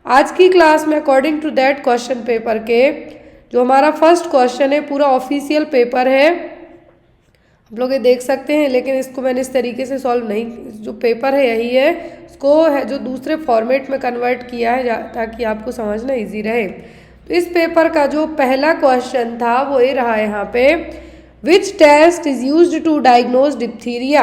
आज की क्लास में according to that question paper के जो हमारा फर्स्ट क्वेश्चन है पूरा ऑफिशियल पेपर है, आप लोग ये देख सकते हैं, लेकिन इसको मैंने इस तरीके से सॉल्व नहीं, जो पेपर है यही है, इसको है जो दूसरे फॉर्मेट में कन्वर्ट किया है ताकि आपको समझना इजी रहे। तो इस पेपर का जो पहला क्वेश्चन था वो ये रहा यहाँ पे, which test is used to diagnose diphtheria.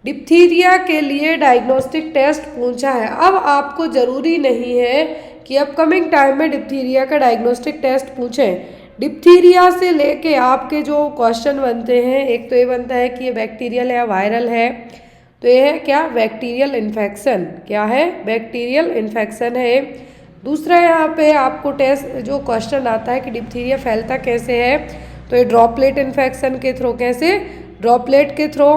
Diphtheria के लिए डायग्नोस्टिक टेस्ट पूछा है। अब आपको ज़रूरी नहीं है कि अपकमिंग टाइम में डिप्थीरिया का डायग्नोस्टिक टेस्ट पूछें। डिप्थीरिया से लेके आपके जो क्वेश्चन बनते हैं, एक तो ये बनता है कि ये बैक्टीरियल है या वायरल है, तो ये है क्या, बैक्टीरियल इन्फेक्शन। क्या है, बैक्टीरियल इन्फेक्शन है। दूसरा यहाँ पे आपको टेस्ट जो क्वेश्चन आता है कि डिप्थीरिया फैलता कैसे है, तो ये ड्रॉपलेट इन्फेक्शन के थ्रू। कैसे, ड्रॉपलेट के थ्रू।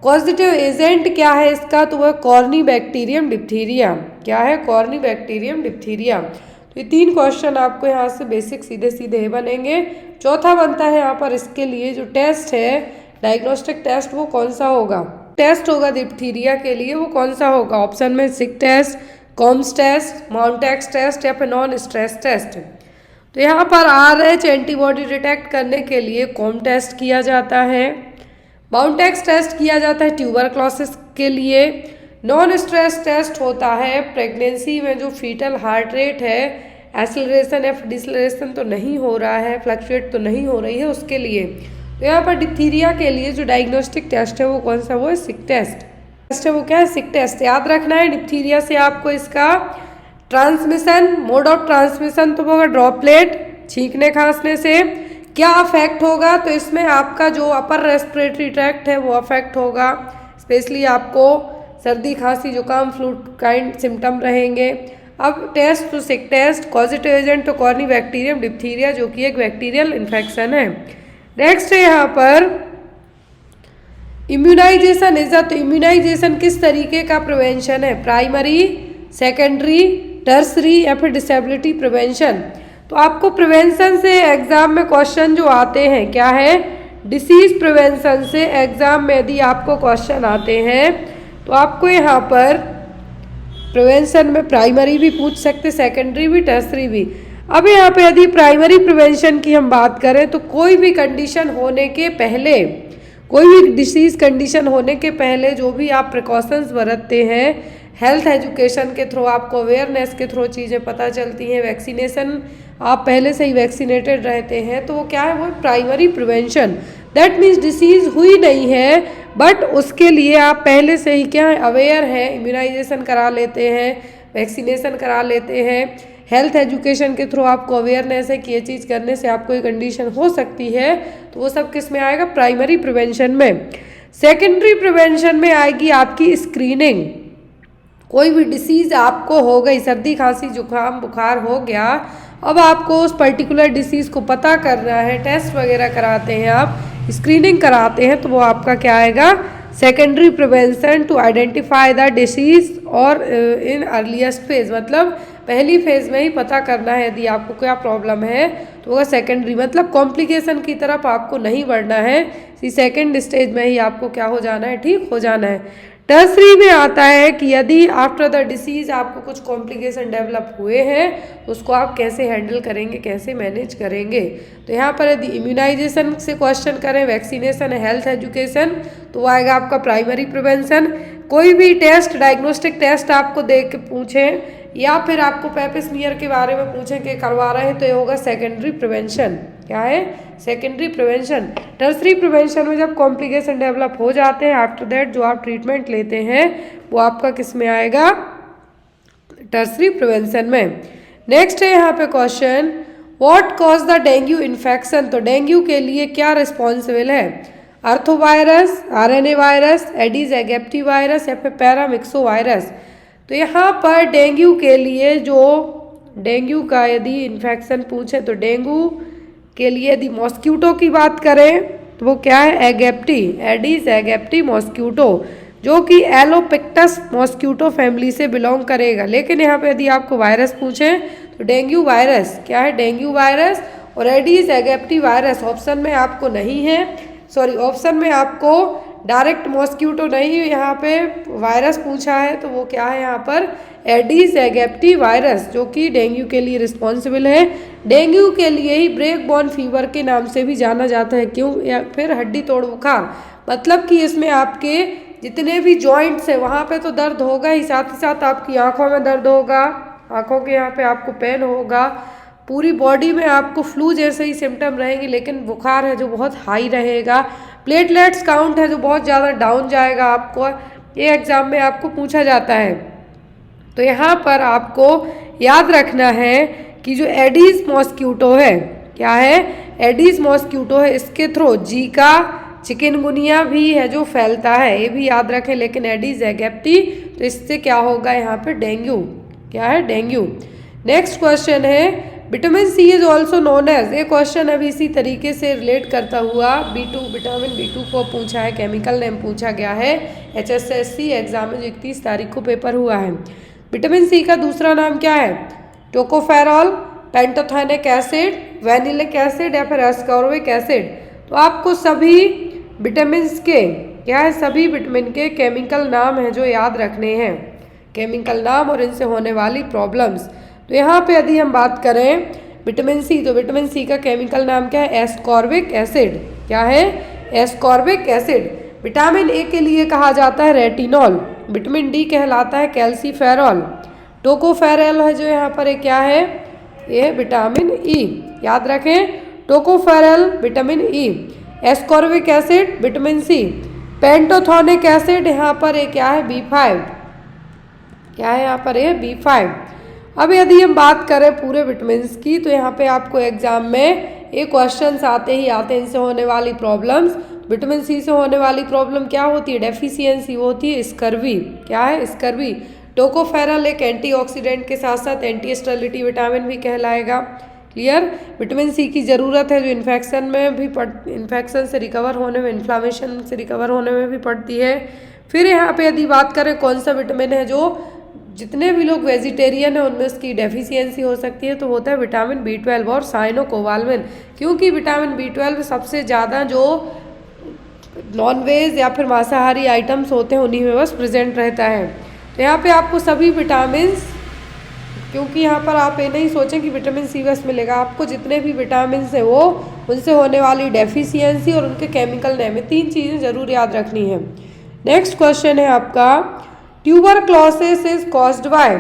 कॉजेटिव एजेंट क्या है इसका, तो वह कॉर्नी बैक्टीरियम डिप्थीरिया। क्या है, कॉर्नी बैक्टीरियम डिप्थीरिया। तो ये तीन क्वेश्चन आपको यहाँ से बेसिक सीधे सीधे बनेंगे। चौथा बनता है यहाँ पर इसके लिए जो टेस्ट है, डायग्नोस्टिक टेस्ट, वो कौन सा होगा, टेस्ट होगा डिप्थीरिया के लिए, वो कौन सा होगा। ऑप्शन में Schick test, Coombs test, Mantoux test या फिर नॉन स्ट्रेस टेस्ट। तो यहाँ पर RH एंटीबॉडी डिटेक्ट करने के लिए कॉम टेस्ट किया जाता है, माउंटेक्स टेस्ट किया जाता है ट्यूबरक्लोसिस के लिए, नॉन स्ट्रेस टेस्ट होता है प्रेगनेंसी में जो फीटल हार्ट रेट है, एक्सेलरेशन या डिसलरेशन तो नहीं हो रहा है, फ्लक्चुएट तो नहीं हो रही है, उसके लिए। तो यहाँ पर डिप्थीरिया के लिए जो डायग्नोस्टिक टेस्ट है वो कौन सा, वो है सिक टेस्ट है। वो क्या है, सिक टेस्ट। याद रखना है डिप्थीरिया से आपको इसका ट्रांसमिशन, मोड ऑफ ट्रांसमिशन तो होगा ड्रॉपलेट, छींकने खांसने से। क्या अफेक्ट होगा, तो इसमें आपका जो अपर रेस्पिरेटरी ट्रैक्ट है वो अफेक्ट होगा, स्पेशली आपको सर्दी खांसी जुकाम फ्लू काइंड सिम्टम रहेंगे। अब टेस्ट तो सिक टेस्ट, कॉजेटिव एजेंट तो कॉर्नी बैक्टीरियम डिप्थीरिया जो कि एक बैक्टीरियल इन्फेक्शन है। नेक्स्ट है यहाँ पर इम्यूनाइजेशन इज, तो इम्यूनाइजेशन किस तरीके का प्रिवेंशन है, प्राइमरी, सेकेंडरी, टर्सरी या फिर डिसेबिलिटी प्रिवेंशन। तो आपको प्रिवेंशन से एग्जाम में क्वेश्चन जो आते हैं, क्या है, डिसीज प्रिवेंशन से एग्जाम में यदि आपको क्वेश्चन आते हैं तो आपको यहाँ पर प्रिवेंशन में प्राइमरी भी पूछ सकते, सेकेंडरी भी, टर्सरी भी। अब यहाँ पे यदि प्राइमरी प्रिवेंशन की हम बात करें तो कोई भी कंडीशन होने के पहले, कोई भी डिसीज कंडीशन होने के पहले जो भी आप प्रिकॉशंस बरतते हैं, हेल्थ एजुकेशन के थ्रू, आपको अवेयरनेस के थ्रू चीज़ें पता चलती हैं, वैक्सीनेशन आप पहले से ही वैक्सीनेटेड रहते हैं, तो वो क्या है, वो primary prevention. That means disease हुई नहीं है बट उसके लिए आप पहले से ही क्या है, अवेयर हैं, इम्यूनाइजेशन करा लेते हैं, वैक्सीनेशन करा लेते हैं, हेल्थ एजुकेशन के थ्रू आपको अवेयरनेस है कि ये चीज़ करने से आपको ये कंडीशन हो सकती है, तो वो सब किस में आएगा, प्राइमरी प्रिवेंशन में। सेकेंडरी प्रिवेंशन में आएगी आपकी स्क्रीनिंग। कोई भी डिसीज़ आपको हो गई, सर्दी खांसी जुकाम बुखार हो गया, अब आपको उस पर्टिकुलर डिसीज़ को पता करना है, टेस्ट वगैरह कराते हैं, आप स्क्रीनिंग कराते हैं, तो वो आपका क्या आएगा, secondary prevention to identify the disease और इन अर्लीस्ट फेज, मतलब पहली फेज में ही पता करना है यदि आपको क्या प्रॉब्लम है, तो वो सेकेंडरी, मतलब कॉम्प्लिकेशन की तरफ आपको नहीं बढ़ना है, सेकेंड स्टेज में ही आपको क्या हो जाना है, ठीक हो जाना है। टर्सरी में आता है कि यदि आफ्टर द डिसीज आपको कुछ कॉम्प्लिकेशन डेवलप हुए हैं तो उसको आप कैसे हैंडल करेंगे, कैसे मैनेज करेंगे। तो यहाँ पर यदि इम्यूनाइजेशन से क्वेश्चन करें, वैक्सीनेशन, हेल्थ एजुकेशन, तो वो आएगा आपका प्राइमरी प्रिवेंशन। कोई भी टेस्ट, डायग्नोस्टिक टेस्ट आपको देख के पूछें या फिर आपको पेपिस्मियर के बारे में पूछें कि करवा रहे हैं, तो ये होगा सेकेंडरी प्रिवेंशन। क्या है, सेकेंडरी प्रिवेंशन। टर्सरी प्रिवेंशन में जब कॉम्प्लिकेशन डेवलप हो जाते हैं, आफ्टर दैट जो आप ट्रीटमेंट लेते हैं वो आपका किस में आएगा, टर्सरी प्रिवेंशन में। नेक्स्ट है यहाँ पे question, what cause the dengue infection. तो डेंगू के लिए क्या रिस्पॉन्सिबल है, अर्थोवायरस, RNA वायरस, एडीज एगिप्टी वायरस या फिर पैरामिक्सो वायरस। तो यहाँ पर डेंगू के लिए जो डेंगू का यदि इन्फेक्शन पूछे तो डेंगू के लिए यदि मॉस्क्यूटो की बात करें तो वो क्या है, एगिप्टी, एडीज एगिप्टी मॉस्क्यूटो, जो कि एलोपिक्टस मॉस्क्यूटो फैमिली से बिलोंग करेगा। लेकिन यहाँ पे यदि आपको वायरस पूछें तो डेंगू वायरस, क्या है, डेंगू वायरस और एडीज एगिप्टी वायरस ऑप्शन में आपको नहीं है, सॉरी ऑप्शन में आपको डायरेक्ट मॉस्क्यूटो नहीं, यहाँ पे वायरस पूछा है, तो वो क्या है यहाँ पर एडीज एगिप्टी वायरस, जो कि डेंगू के लिए रिस्पॉन्सिबल है। डेंगू के लिए ही ब्रेक बॉर्न फीवर के नाम से भी जाना जाता है। क्यों? या फिर हड्डी तोड़ बुखार, मतलब कि इसमें आपके जितने भी जॉइंट्स है वहाँ पे तो दर्द होगा ही, साथ ही साथ आपकी आँखों में दर्द होगा, आँखों के यहाँ पे आपको पेन होगा, पूरी बॉडी में आपको फ्लू जैसे ही सिम्टम रहेंगे, लेकिन बुखार है जो बहुत हाई रहेगा। प्लेटलेट्स काउंट है जो बहुत ज़्यादा डाउन जाएगा आपको, ये एग्ज़ाम में आपको पूछा जाता है। तो यहाँ पर आपको याद रखना है कि जो एडीज मॉस्क्यूटो है, क्या है, एडीज मॉस्क्यूटो है, इसके थ्रू जीका चिकनगुनिया भी है जो फैलता है, ये भी याद रखें। लेकिन एडीज एगिप्टी, तो इससे क्या होगा यहाँ पे डेंगू, क्या है, डेंगू। नेक्स्ट क्वेश्चन है vitamin C is also known as, ये क्वेश्चन अभी इसी तरीके से रिलेट करता हुआ B2 विटामिन B2 को पूछा है, केमिकल नेम पूछा गया है HSSC एग्जाम में जो 31 तारीख को पेपर हुआ है। विटामिन सी का दूसरा नाम क्या है? टोकोफेरॉल, पेंटोथेनिक एसिड, वेनिलिक एसिड या फिर एस्कॉर्बिक एसिड। तो आपको सभी विटामिन के क्या है, सभी विटामिन के केमिकल नाम है जो याद रखने हैं, केमिकल नाम और इनसे होने वाली प्रॉब्लम्स। तो यहाँ पे यदि हम बात करें विटामिन सी, तो विटामिन सी का केमिकल नाम क्या है? एस्कॉर्बिक एसिड, क्या है? Ascorbic acid. विटामिन ए के लिए कहा जाता है रेटिनॉल, विटामिन डी कहलाता है कैल्सीफेरॉल, टोकोफेरॉल है जो यहाँ पर क्या है, ये विटामिन ई, याद रखें, tocopherol vitamin E, ascorbic acid vitamin C, pantothenic acid यहाँ पर ये क्या है, B5, क्या है यहाँ पर ये B5। अब यदि हम बात करें पूरे विटामिन्स की, तो यहाँ पे आपको एग्जाम में ये क्वेश्चंस आते ही आते हैं, इनसे होने वाली प्रॉब्लम्स। विटामिन सी से होने वाली प्रॉब्लम क्या होती है? डेफिशिएंसी, वो होती है स्कर्वी, क्या है, स्कर्वी। टोकोफेरॉल एक एंटीऑक्सीडेंट के साथ साथ एंटी स्टेरिलिटी विटामिन भी कहलाएगा, क्लियर। विटामिन सी की ज़रूरत है जो इन्फेक्शन में भी इन्फेक्शन से रिकवर होने में, इन्फ्लामेशन से रिकवर होने में भी पड़ती है। फिर यहाँ पे यदि बात करें कौन सा विटामिन है जो जितने भी लोग वेजिटेरियन हैं उनमें उसकी डेफिशिएंसी हो सकती है, तो होता है विटामिन B12 और साइनोकोबालमिन, क्योंकि विटामिन B12 सबसे ज़्यादा जो नॉनवेज या फिर मांसाहारी आइटम्स होते हैं उन्हीं में बस प्रेजेंट रहता है। तो यहाँ पे आपको सभी विटामिन्स, क्योंकि यहाँ पर आप ये नहीं सोचें कि विटामिन सी बस मिलेगा, आपको जितने भी विटामिन है वो उनसे होने वाली डेफिशिएंसी और उनके केमिकल नेम, 3 चीज़ें ज़रूर याद रखनी है। नेक्स्ट क्वेश्चन है आपका tuberculosis is caused by,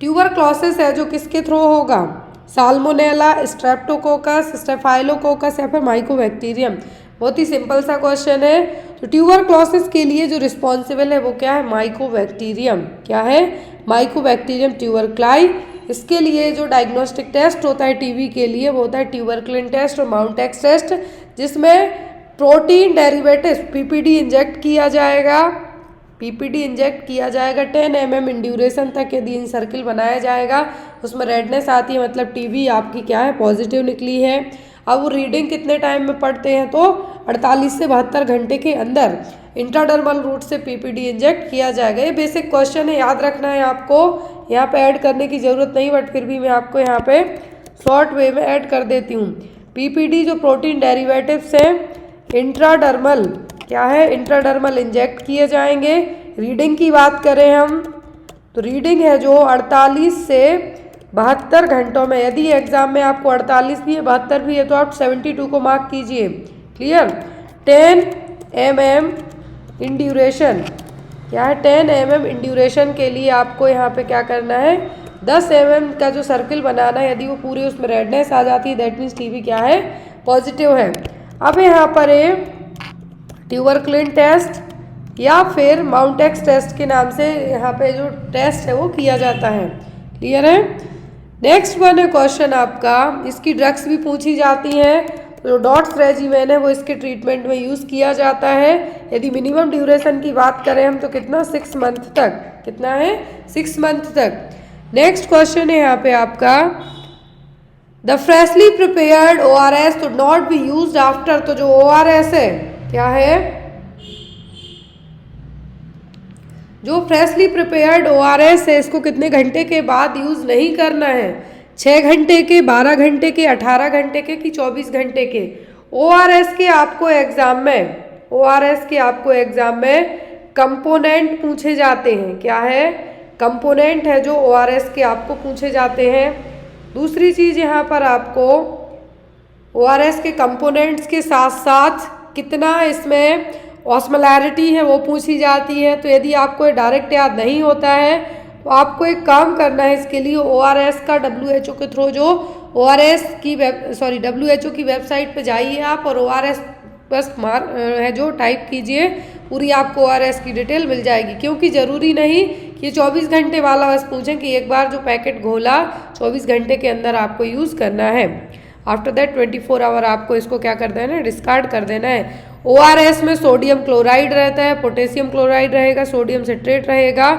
tuberculosis है जो किसके थ्रू होगा? साल्मोनेला, स्ट्रेप्टोकोकस, स्टेफाइलोकोकस या फिर माइकोबैक्टीरियम। बहुत ही सिंपल सा क्वेश्चन है। तो ट्यूबरक्लोसिस के लिए जो रिस्पॉन्सिबल है वो क्या है? माइकोबैक्टीरियम, क्या है? माइकोबैक्टीरियम ट्यूबरक्लाई। इसके लिए जो डायग्नोस्टिक टेस्ट होता है टीबी के लिए वो होता है ट्यूबरक्लिन टेस्ट और माउंटेक्स टेस्ट, जिसमें प्रोटीन डेरिवेटिव PPD इंजेक्ट किया जाएगा, PPD इंजेक्ट किया जाएगा 10 mm इन ड्यूरेशन तक। यदि इन सर्किल बनाया जाएगा उसमें रेडनेस आती है, मतलब टीबी आपकी क्या है, पॉजिटिव निकली है। अब वो रीडिंग कितने टाइम में पढ़ते हैं? तो 48 से 72 घंटे के अंदर इंट्राडर्मल रूट से PPD इंजेक्ट किया जाएगा। ये बेसिक क्वेश्चन है, याद रखना है आपको, यहाँ पे ऐड करने की ज़रूरत नहीं, बट फिर भी मैं आपको यहाँ पे शॉर्ट वे में ऐड कर देती हूँ। PPD जो प्रोटीन डेरिवेटिव्स हैं इंट्राडर्मल, क्या है, इंट्राडर्मल इंजेक्ट किए जाएंगे। रीडिंग की बात करें हम, तो रीडिंग है जो 48 से 72 घंटों में, यदि एग्जाम में आपको 48 भी है 72 भी है तो आप 72 को मार्क कीजिए, क्लियर। 10 mm इन ड्यूरेशन, क्या है, 10 mm इन ड्यूरेशन के लिए आपको यहाँ पे क्या करना है, 10 mm का जो सर्किल बनाना है। यदि वो पूरी उसमें रेडनेस आ जाती है दैट मीन्स टीबी क्या है, पॉजिटिव है। अब यहाँ पर ये ट्यूबरक्लिन टेस्ट या फिर माउंटेक्स टेस्ट के नाम से यहाँ पे जो टेस्ट है वो किया जाता है, क्लियर है। नेक्स्ट वन है क्वेश्चन आपका, इसकी ड्रग्स भी पूछी जाती हैं। जो डॉट्स रेजिमेन है वो इसके ट्रीटमेंट में यूज़ किया जाता है। यदि मिनिमम ड्यूरेशन की बात करें हम तो कितना, 6 मंथ तक, कितना है, 6 मंथ तक। नेक्स्ट क्वेश्चन है यहाँ पे आपका, द फ्रेशली प्रिपेयर्ड ORS तो नॉट बी यूज आफ्टर, तो जो ORS है क्या है, जो फ्रेशली प्रिपेयर्ड ORS है इसको कितने घंटे के बाद यूज़ नहीं करना है? 6 घंटे के, 12 घंटे के, 18 घंटे के कि 24 घंटे के? ORS के आपको एग्जाम में ओआरएस के आपको एग्जाम में कंपोनेंट पूछे जाते हैं। क्या है? कंपोनेंट है जो ओआरएस के आपको पूछे जाते हैं। दूसरी चीज़ यहाँ पर आपको ओआरएस के कंपोनेंट्स के साथ साथ कितना इसमें ऑस्मोलैरिटी है वो पूछी जाती है। तो यदि आपको डायरेक्ट याद नहीं होता है तो आपको एक काम करना है, इसके लिए ओआरएस का डब्ल्यूएचओ के थ्रू जो ओआरएस की डब्ल्यूएचओ की वेबसाइट पे जाइए आप और ओआरएस बस है जो टाइप कीजिए, पूरी आपको ओआरएस की डिटेल मिल जाएगी। क्योंकि ज़रूरी नहीं कि ये 24 घंटे वाला बस पूछें कि एक बार जो पैकेट घोला 24 घंटे के अंदर आपको यूज़ करना है। आफ्टर दैट 24 आवर आपको इसको क्या कर देना है? डिस्कार्ड कर देना है। ओआरएस में सोडियम क्लोराइड रहता है, पोटेशियम क्लोराइड रहेगा, सोडियम सिट्रेट रहेगा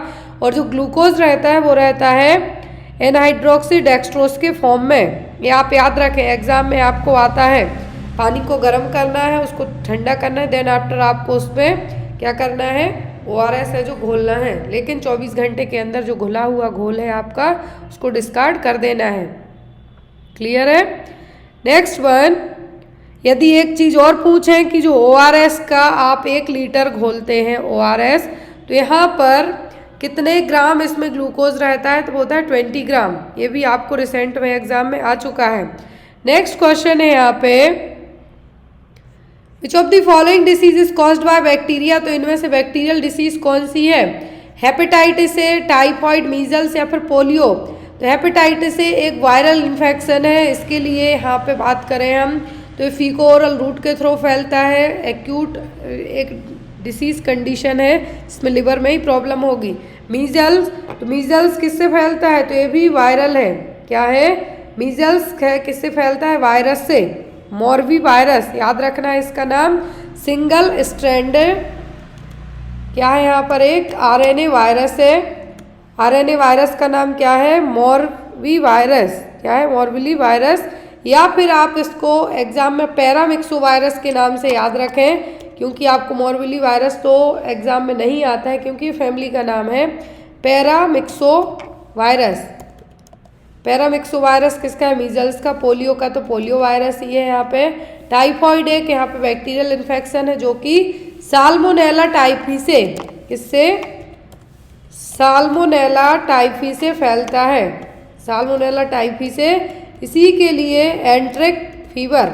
और जो ग्लूकोज रहता है वो रहता है एनहाइड्रोक्सी डेक्सट्रोज के फॉर्म में। ये आप याद रखें, एग्जाम में आपको आता है। पानी को गर्म करना है, उसको ठंडा करना है, देन आफ्टर आपको उसमें क्या करना है? ओआरएस है जो घोलना है, लेकिन 24 घंटे के अंदर जो घुला हुआ घोल है आपका उसको डिस्कार्ड कर देना है। क्लियर है? नेक्स्ट वन, यदि एक चीज़ और पूछें कि जो ओआरएस का आप 1 लीटर घोलते हैं ओआरएस, तो यहाँ पर कितने ग्राम इसमें ग्लूकोज रहता है? तो बोलता है 20 ग्राम। ये भी आपको रिसेंट में एग्जाम में आ चुका है। नेक्स्ट क्वेश्चन है यहाँ पे, विच of the following disease is caused by bacteria? तो इनमें से बैक्टीरियल डिसीज कौन सी है? हेपेटाइटिस ए, टाइफॉइड, मीजल्स या फिर पोलियो? तो हेपेटाइटिस ए एक वायरल इन्फेक्शन है। इसके लिए यहाँ पे बात करें हम तो ये फीको ओरल रूट के थ्रू फैलता है। एक्यूट एक डिसीज कंडीशन है, इसमें लिवर में ही प्रॉब्लम होगी। मीजल्स, तो मीजल्स किससे फैलता है? तो ये भी वायरल है। क्या है? मीजल्स है किससे फैलता है? वायरस से, मॉर्बी वायरस, याद रखना है इसका नाम। सिंगल स्ट्रैंडेड क्या है यहाँ पर? एक आरएनए वायरस है। आरएनए वायरस का नाम क्या है? Moby virus. क्या है? Morbilli virus. या फिर आप इसको एग्जाम में पैरामिक्सो वायरस के नाम से याद रखें, क्योंकि आपको मॉर्बिली वायरस तो एग्जाम में नहीं आता है, क्योंकि फैमिली का नाम है पैरामिक्सो वायरस। पैरामिक्सो वायरस किसका है? मीजल्स का। पोलियो का तो पोलियो वायरस ही है यहाँ पे। टाइफॉइड एक यहाँ पे बैक्टीरियल इन्फेक्शन है जो कि साल्मोनेला टाइफी से, किससे? साल्मोनेला टाइफी से फैलता है। साल्मोनेला टाइफी से। इसी के लिए एंट्रिक फीवर,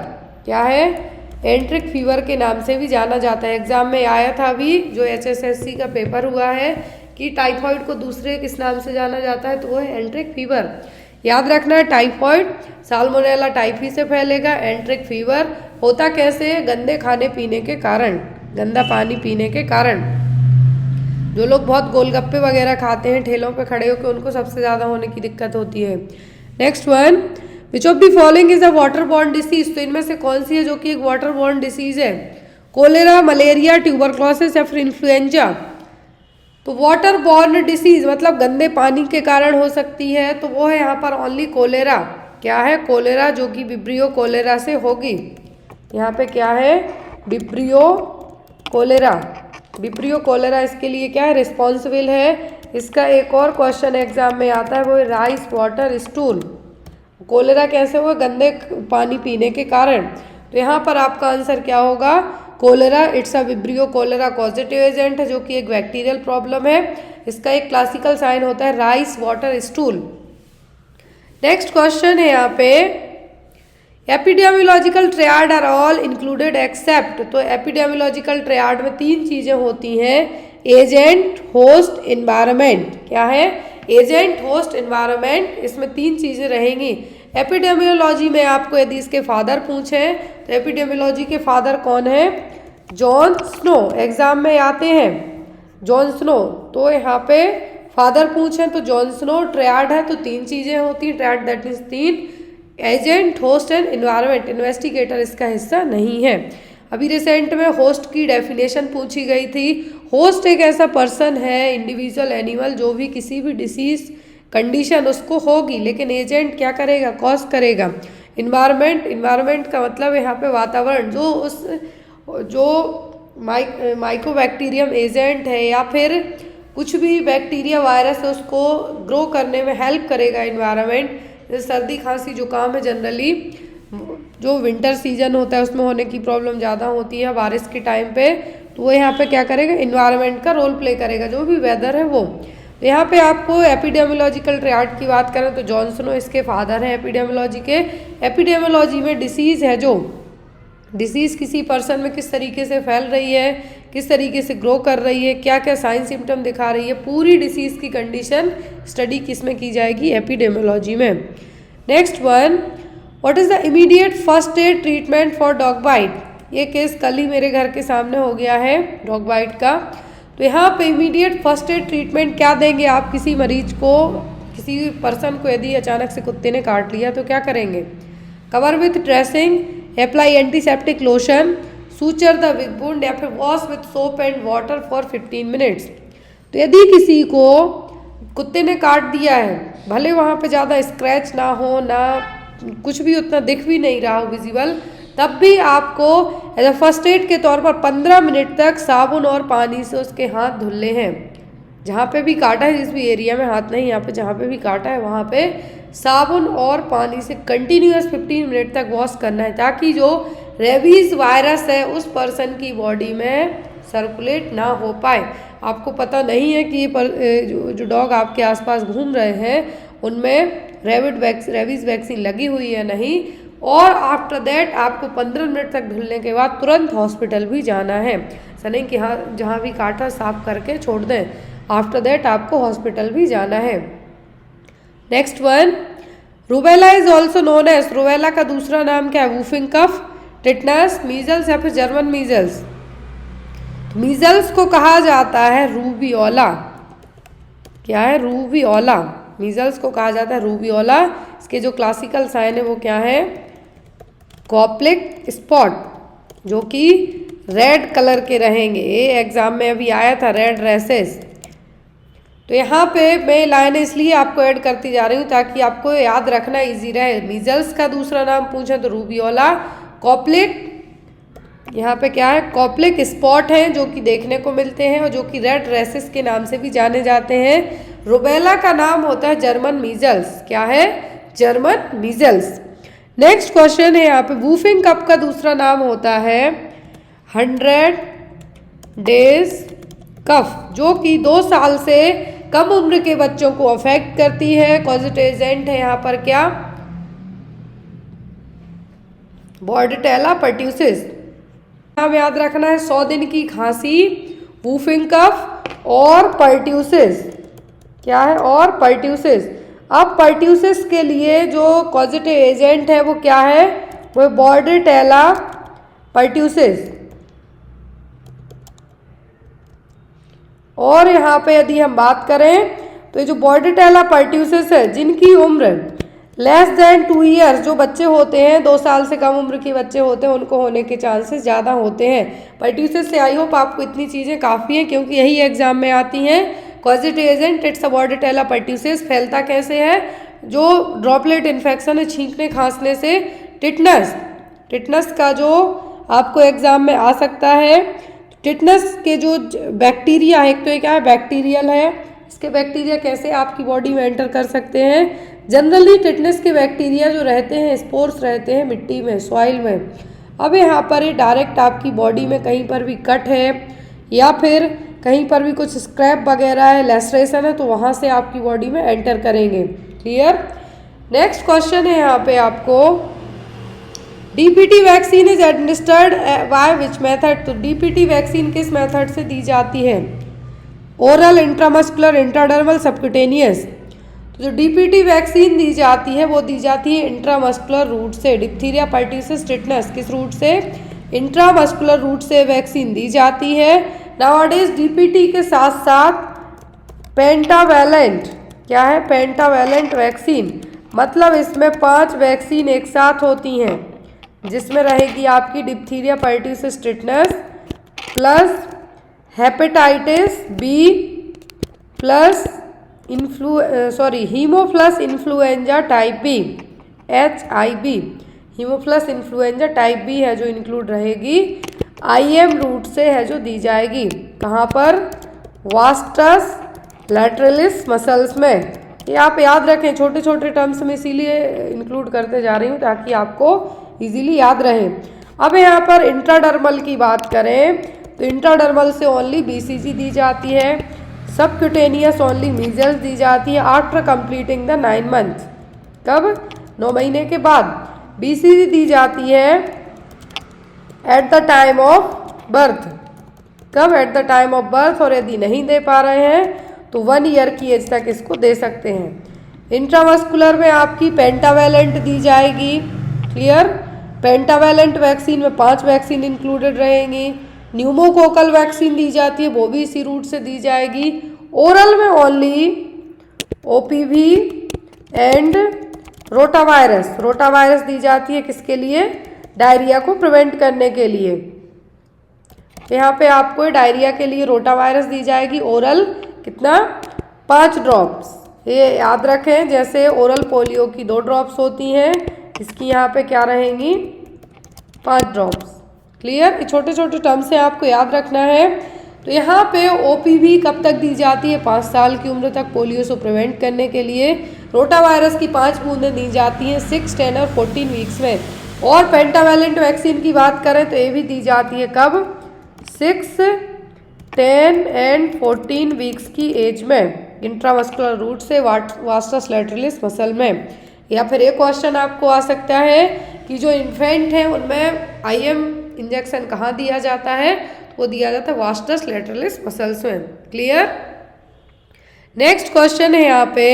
क्या है? एंट्रिक फीवर के नाम से भी जाना जाता है। एग्जाम में आया था अभी जो HSSC का पेपर हुआ है कि टाइफॉइड को दूसरे किस नाम से जाना जाता है, तो वो है एंट्रिक फीवर। याद रखना है, टाइफॉइड साल्मोनेला टाइफी से फैलेगा। एंट्रिक फीवर होता कैसे? गंदे खाने पीने के कारण, गंदा पानी पीने के कारण। जो लोग बहुत गोलगप्पे वगैरह खाते हैं ठेलों पे खड़े होकर, उनको सबसे ज़्यादा होने की दिक्कत होती है। Next one, which of the following is a water borne disease? तो इनमें से कौन सी है जो कि एक वाटर बॉर्न डिसीज है? कोलेरा, मलेरिया, ट्यूबरक्लोसिस या फिर इन्फ्लुएंजा? तो वाटर बॉर्न डिसीज मतलब गंदे पानी के कारण हो सकती है, तो वो है यहाँ पर ओनली कोलेरा। क्या है? कोलेरा, जो कि विब्रियो कोलेरा से होगी। यहाँ पे क्या है? Vibrio cholera. विब्रियो कोलेरा इसके लिए क्या है? रिस्पॉन्सिबल है। इसका एक और क्वेश्चन एग्जाम में आता है, वो है राइस वाटर स्टूल। कोलेरा कैसे हुआ? गंदे पानी पीने के कारण। तो यहाँ पर आपका आंसर क्या होगा? Cholera. It's a vibrio cholera causative agent है, जो कि एक बैक्टीरियल प्रॉब्लम है। इसका एक क्लासिकल साइन होता है rice water stool. Next question है यहाँ पे, epidemiological triad are all included except? तो एपिडेमियोलॉजिकल ट्रायड में 3 चीजें होती हैं, एजेंट, होस्ट, एनवायरनमेंट। क्या है? Agent, host, environment. इसमें 3 चीजें रहेंगी। एपिडेमियोलॉजी में आपको यदि इसके फादर पूछें तो एपिडेमियोलॉजी के फादर कौन है? Jon Snow. एग्जाम में आते हैं जॉन स्नो, तो यहाँ पे फादर पूछें तो जॉन स्नो। ट्रायड है तो 3 चीजें होती हैं, triad that means 3, agent, host and environment. Investigator इसका हिस्सा नहीं है। अभी रिसेंट में होस्ट की डेफिनेशन पूछी गई थी। होस्ट एक ऐसा पर्सन है, इंडिविजुअल एनिमल, जो भी किसी भी डिसीज कंडीशन उसको होगी, लेकिन एजेंट क्या करेगा? कॉज करेगा। इन्वायरमेंट का मतलब यहाँ पे वातावरण, जो माइकोबैक्टीरियम एजेंट है या फिर कुछ भी बैक्टीरिया वायरस है उसको ग्रो करने में हेल्प करेगा इन्वायरमेंट। जैसे सर्दी खांसी जुकाम है, जनरली जो विंटर सीजन होता है उसमें होने की प्रॉब्लम ज़्यादा होती है बारिश के टाइम पे, तो वो यहाँ पे क्या करेगा, इन्वायरमेंट का रोल प्ले करेगा, जो भी वेदर है वो। तो यहाँ पे आपको एपिडेमियोलॉजिकल ट्रायड की बात करें तो जॉनसन इसके फादर हैं एपिडेमियोलॉजी के। एपिडेमियोलॉजी में डिसीज़ है, जो डिसीज़ किसी पर्सन में किस तरीके से फैल रही है, किस तरीके से ग्रो कर रही है, क्या क्या साइन सिम्टम दिखा रही है, पूरी डिसीज़ की कंडीशन स्टडी किस में की जाएगी, एपिडेमियोलॉजी में। Next one, what is the immediate first aid treatment for dog bite. ये केस कल ही मेरे घर के सामने हो गया है डॉग बाइट का। तो यहाँ पे इमीडिएट फर्स्ट एड ट्रीटमेंट क्या देंगे आप किसी मरीज को, किसी पर्सन को यदि अचानक से कुत्ते ने काट लिया तो क्या करेंगे, cover with dressing, apply antiseptic lotion, suture the with wound, या फिर wash with soap and water for 15 minutes. तो यदि किसी को कुत्ते ने काट दिया है, भले वहाँ पे ज़्यादा स्क्रैच ना हो, ना कुछ भी उतना दिख भी नहीं रहा हो विजिबल, तब भी आपको एज अ फर्स्ट एड के तौर पर 15 मिनट तक साबुन और पानी से उसके हाथ धुलने हैं। जहाँ पे भी काटा है, जिस भी एरिया में, हाथ नहीं, यहाँ पे जहाँ पे भी काटा है वहाँ पे साबुन और पानी से कंटिन्यूअस 15 मिनट तक वॉश करना है, ताकि जो रेबीज़ वायरस है उस पर्सन की बॉडी में सर्कुलेट ना हो पाए। आपको पता नहीं है कि ये जो डॉग आपके आसपास घूम रहे हैं उनमें रेबीज़ वैक्सीन लगी हुई है नहीं, और आफ्टर दैट आपको 15 मिनट तक धुलने के बाद तुरंत हॉस्पिटल भी जाना है। ऐसा नहीं कि हाँ जहाँ भी काटा साफ करके छोड़ दें, आफ्टर दैट आपको हॉस्पिटल भी जाना है। Next one, rubella is also known as, rubella का दूसरा नाम क्या है, वूफिंग कफ, टिटनस, मीजल्स या फिर जर्मन मीजल्स। मीजल्स को कहा जाता है रूबियोला। क्या है, रूबियोला। मीजल्स को कहा जाता है रूबियोला। इसके जो क्लासिकल साइन है वो क्या है, कॉप्लिक स्पॉट, जो कि रेड कलर के रहेंगे। ये एग्जाम में अभी आया था, रेड रैसेस। तो यहाँ पे मैं लाइन इसलिए आपको ऐड करती जा रही हूँ ताकि आपको याद रखना इजी रहे। मीजल्स का दूसरा नाम पूछे तो रूबियोला। कॉप्लिक, यहाँ पे क्या है, कॉप्लिक स्पॉट हैं जो कि देखने को मिलते हैं और जो कि रेड रैसेस के नाम से भी जाने जाते हैं। रूबेला का नाम होता है जर्मन मीजल्स। क्या है, जर्मन मीजल्स। नेक्स्ट क्वेश्चन है यहाँ पे, वूफिंग कफ का दूसरा नाम होता है 100 डेज कफ, जो कि 2 साल से कम उम्र के बच्चों को अफेक्ट करती है। कॉजेटिव एजेंट है यहाँ पर क्या, बॉर्डेटेला पर्ट्यूसिस। नाम याद रखना है, 100 दिन की खांसी, वूफिंग कफ और पर्ट्यूसिस। क्या है, और पर्ट्यूसिस। अब पर्ट्यूसिस के लिए जो कॉजेटिव एजेंट है वो क्या है, वो बॉर्डेटेला पर्ट्यूसिस। और यहाँ पे यदि हम बात करें तो ये जो बॉर्डेटेला पर्ट्यूसिस है, जिनकी उम्र लेस देन 2 ईयर्स, जो बच्चे होते हैं 2 साल से कम उम्र के बच्चे होते हैं, उनको होने के चांसेस ज़्यादा होते हैं पर्ट्यूसिस से। आई होप आपको इतनी चीज़ें काफ़ी हैं, क्योंकि यही एग्जाम में आती हैं। Causative agent, it's a Bordetella pertussis. फैलता कैसे है, जो ड्रॉपलेट इन्फेक्शन है छींकने खांसने से। टिटनस, टिटनस का जो आपको एग्जाम में आ सकता है। टिटनस के जो बैक्टीरिया है, एक तो ये क्या है, बैक्टीरियल है, इसके बैक्टीरिया कैसे आपकी बॉडी में एंटर कर सकते हैं। जनरली टिटनस के बैक्टीरिया जो रहते हैं, स्पोर्स रहते हैं मिट्टी में, सॉइल में। अब यहाँ पर ये डायरेक्ट आपकी बॉडी में कहीं पर भी कट है या फिर कहीं पर भी कुछ स्क्रैप वगैरह है, लेसरेशन है, तो वहाँ से आपकी बॉडी में एंटर करेंगे। क्लियर। नेक्स्ट क्वेश्चन है यहाँ पे आपको, DPT vaccine is administered by which method. तो डीपीटी वैक्सीन किस मेथड से दी जाती है, ओरल, इंट्रामस्कुलर, इंट्राडर्मल, सबक्यूटेनियस। तो जो डीपीटी वैक्सीन दी जाती है वो दी जाती है इंट्रामस्कुलर रूट से। डिप्थीरिया, पर्ट्यूसिस, टिटनस किस रूट से, इंट्रामस्कुलर रूट से वैक्सीन दी जाती है। नाउअडेज डीपीटी के साथ साथ पेंटावैलेंट, क्या है, पेंटावैलेंट वैक्सीन, मतलब इसमें 5 वैक्सीन एक साथ होती हैं, जिसमें रहेगी आपकी diphtheria, pertussis, tetanus plus hepatitis B plus haemophilus influenza type B, HIV, haemophilus influenza type B है जो इंक्लूड रहेगी। IM रूट से है जो दी जाएगी, कहाँ पर, वास्टस लैटरलिस मसल्स में। ये आप याद रखें, छोटे छोटे टर्म्स में इसीलिए इंक्लूड करते जा रही हूँ ताकि आपको इजीली याद रहे। अब यहाँ पर इंट्राडर्मल की बात करें तो इंट्राडर्मल से ओनली बीसीजी दी जाती है, सबक्यूटेनियस ओनली मीजल्स दी जाती है आफ्टर कंप्लीटिंग द 9 मंथ। कब? 9 महीने के बाद। बीसीजी दी जाती है at the time of birth. कब? At the time of birth. और यदि नहीं दे पा रहे हैं तो 1 ईयर की एज तक इसको दे सकते हैं। इंट्रामस्कुलर में आपकी पेंटावैलेंट दी जाएगी। क्लियर? पेंटावैलेंट वैक्सीन में 5 वैक्सीन इंक्लूडेड रहेंगी। न्यूमोकोकल वैक्सीन दी जाती है, वो भी इसी रूट से दी जाएगी। ओरल में only OPV and rotavirus, rotavirus दी जाती है किसके लिए? डायरिया को प्रिवेंट करने के लिए। यहाँ पे आपको डायरिया के लिए रोटावायरस दी जाएगी ओरल, कितना? 5 ड्रॉप्स। ये याद रखें, जैसे ओरल पोलियो की 2 ड्रॉप्स होती हैं, इसकी यहाँ पे क्या रहेंगी? 5 ड्रॉप्स। क्लियर? ये छोटे छोटे टर्म्स से आपको याद रखना है। तो यहाँ पे ओपीवी कब तक दी जाती है? 5 साल की उम्र तक पोलियो से प्रिवेंट करने के लिए। रोटावायरस की 5 बूंदें दी जाती हैं 6, 10 और 14 वीक्स में। और पेंटावैलेंट वैक्सीन की बात करें तो ये भी दी जाती है कब? 6, 10 एंड 14 वीक्स की एज में, इंट्रामस्कुलर रूट से वास्टस लैटरलिस मसल में। या फिर एक क्वेश्चन आपको आ सकता है कि जो इन्फेंट हैं उनमें आईएम इंजेक्शन कहाँ दिया जाता है? वो दिया जाता है वास्टस लैटरलिस मसल्स में। क्लियर? नेक्स्ट क्वेश्चन है यहाँ पे,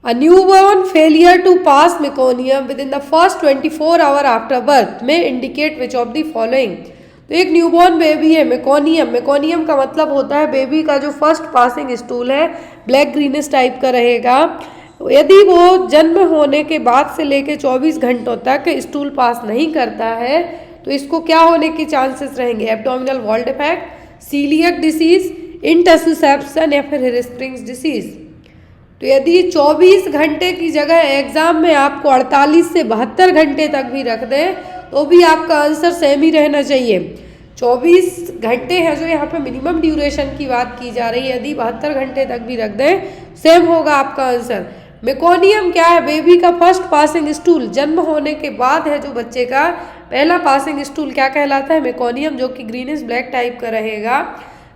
a newborn failure to pass meconium within the first 24 hour after birth में indicate which of the following. तो एक न्यूबॉर्न बेबी है, मेकोनियम, मेकोनियम का मतलब होता है बेबी का जो फर्स्ट पासिंग स्टूल है ब्लैक ग्रीनिश टाइप का रहेगा। यदि वो जन्म होने के बाद से लेके 24 घंटों तक स्टूल पास नहीं करता है तो इसको क्या होने के चांसेस रहेंगे? Abdominal wall defect, celiac disease, interception या फिर हिरस्प्रिंग्स डिसीज। तो यदि 24 घंटे की जगह एग्जाम में आपको 48 से 72 घंटे तक भी रख दें तो भी आपका आंसर सेम ही रहना चाहिए। 24 घंटे है जो यहाँ पे मिनिमम ड्यूरेशन की बात की जा रही है, यदि 72 घंटे तक भी रख दें सेम होगा आपका आंसर। मेकोनियम क्या है? बेबी का फर्स्ट पासिंग स्टूल, जन्म होने के बाद है जो बच्चे का पहला पासिंग स्टूल क्या कहलाता है? मेकोनियम, जो कि ग्रीनिश ब्लैक टाइप का रहेगा।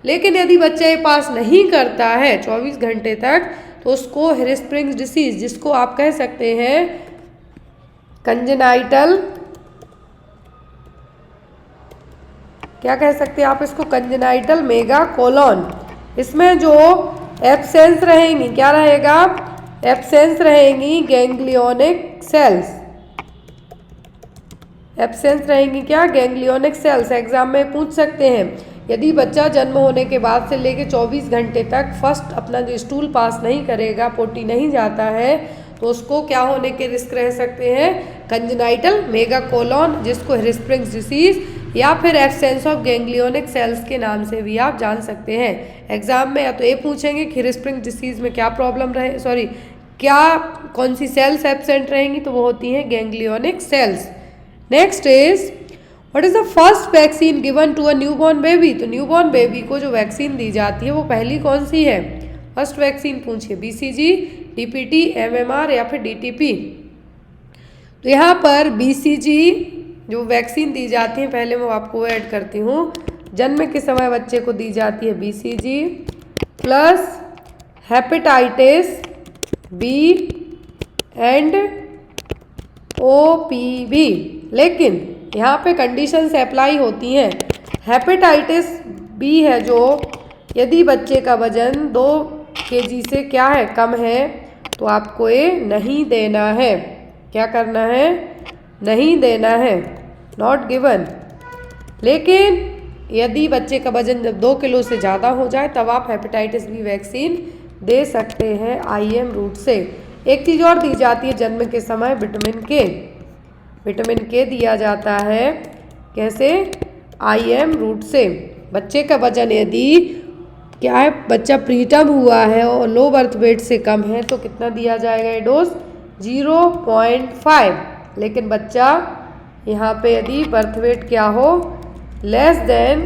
लेकिन यदि बच्चा ये पास नहीं करता है 24 घंटे तक तो उसको हिरस्प्रिंग्स डिसीज, जिसको आप कह सकते हैं कंजेनाइटल, क्या कह सकते हैं आप इसको? Congenital mega colon. इसमें जो एब्सेंस रहेंगी, क्या रहेगा? एब्सेंस रहेंगी गैंग्लियोनिक सेल्स। एब्सेंस रहेंगी क्या? Ganglionic sales. एग्जाम में पूछ सकते हैं, यदि बच्चा जन्म होने के बाद से लेकर 24 घंटे तक फर्स्ट अपना जो स्टूल पास नहीं करेगा, पोटी नहीं जाता है, तो उसको क्या होने के रिस्क रह सकते हैं? कंजेनाइटल मेगा कोलोन, जिसको हिरस्प्रिंग्स डिसीज या फिर एब्सेंस ऑफ गैंग्लियोनिक सेल्स के नाम से भी आप जान सकते हैं। एग्जाम में या तो ये पूछेंगे कि हिरस्प्रिंग्स डिसीज में क्या प्रॉब्लम रहे, सॉरी क्या कौन सी सेल्स एब्सेंट रहेंगी, तो वो होती हैं ganglionic cells. Next is what is the first vaccine given to a newborn baby. तो न्यूबॉर्न बेबी को जो वैक्सीन दी जाती है वो पहली कौन सी है? फर्स्ट वैक्सीन पूछिए, बीसीजी, डीपीटी, एमएमआर या फिर डीटीपी। तो यहाँ पर बीसीजी जो वैक्सीन दी जाती है, पहले मैं आपको ऐड करती हूँ, जन्म के समय बच्चे को दी जाती है BCG plus hepatitis B and OPV. लेकिन यहाँ पे कंडीशंस अप्लाई होती हैं। हेपेटाइटिस बी है जो यदि बच्चे का वजन 2 kg से क्या है? कम है, तो आपको ये नहीं देना है। क्या करना है? नहीं देना है, नॉट गिवन। लेकिन यदि बच्चे का वजन जब 2 किलो से ज़्यादा हो जाए तब आप हेपेटाइटिस बी वैक्सीन दे सकते हैं आईएम रूट से। एक चीज़ और दी जाती है जन्म के समय, विटामिन के। विटामिन के दिया जाता है कैसे? आईएम रूट से। बच्चे का वजन यदि क्या है, बच्चा प्रीटर्म हुआ है और लो बर्थ वेट से कम है तो कितना दिया जाएगा ये डोज? 0.5। लेकिन बच्चा यहाँ पे यदि बर्थ वेट क्या हो, लेस देन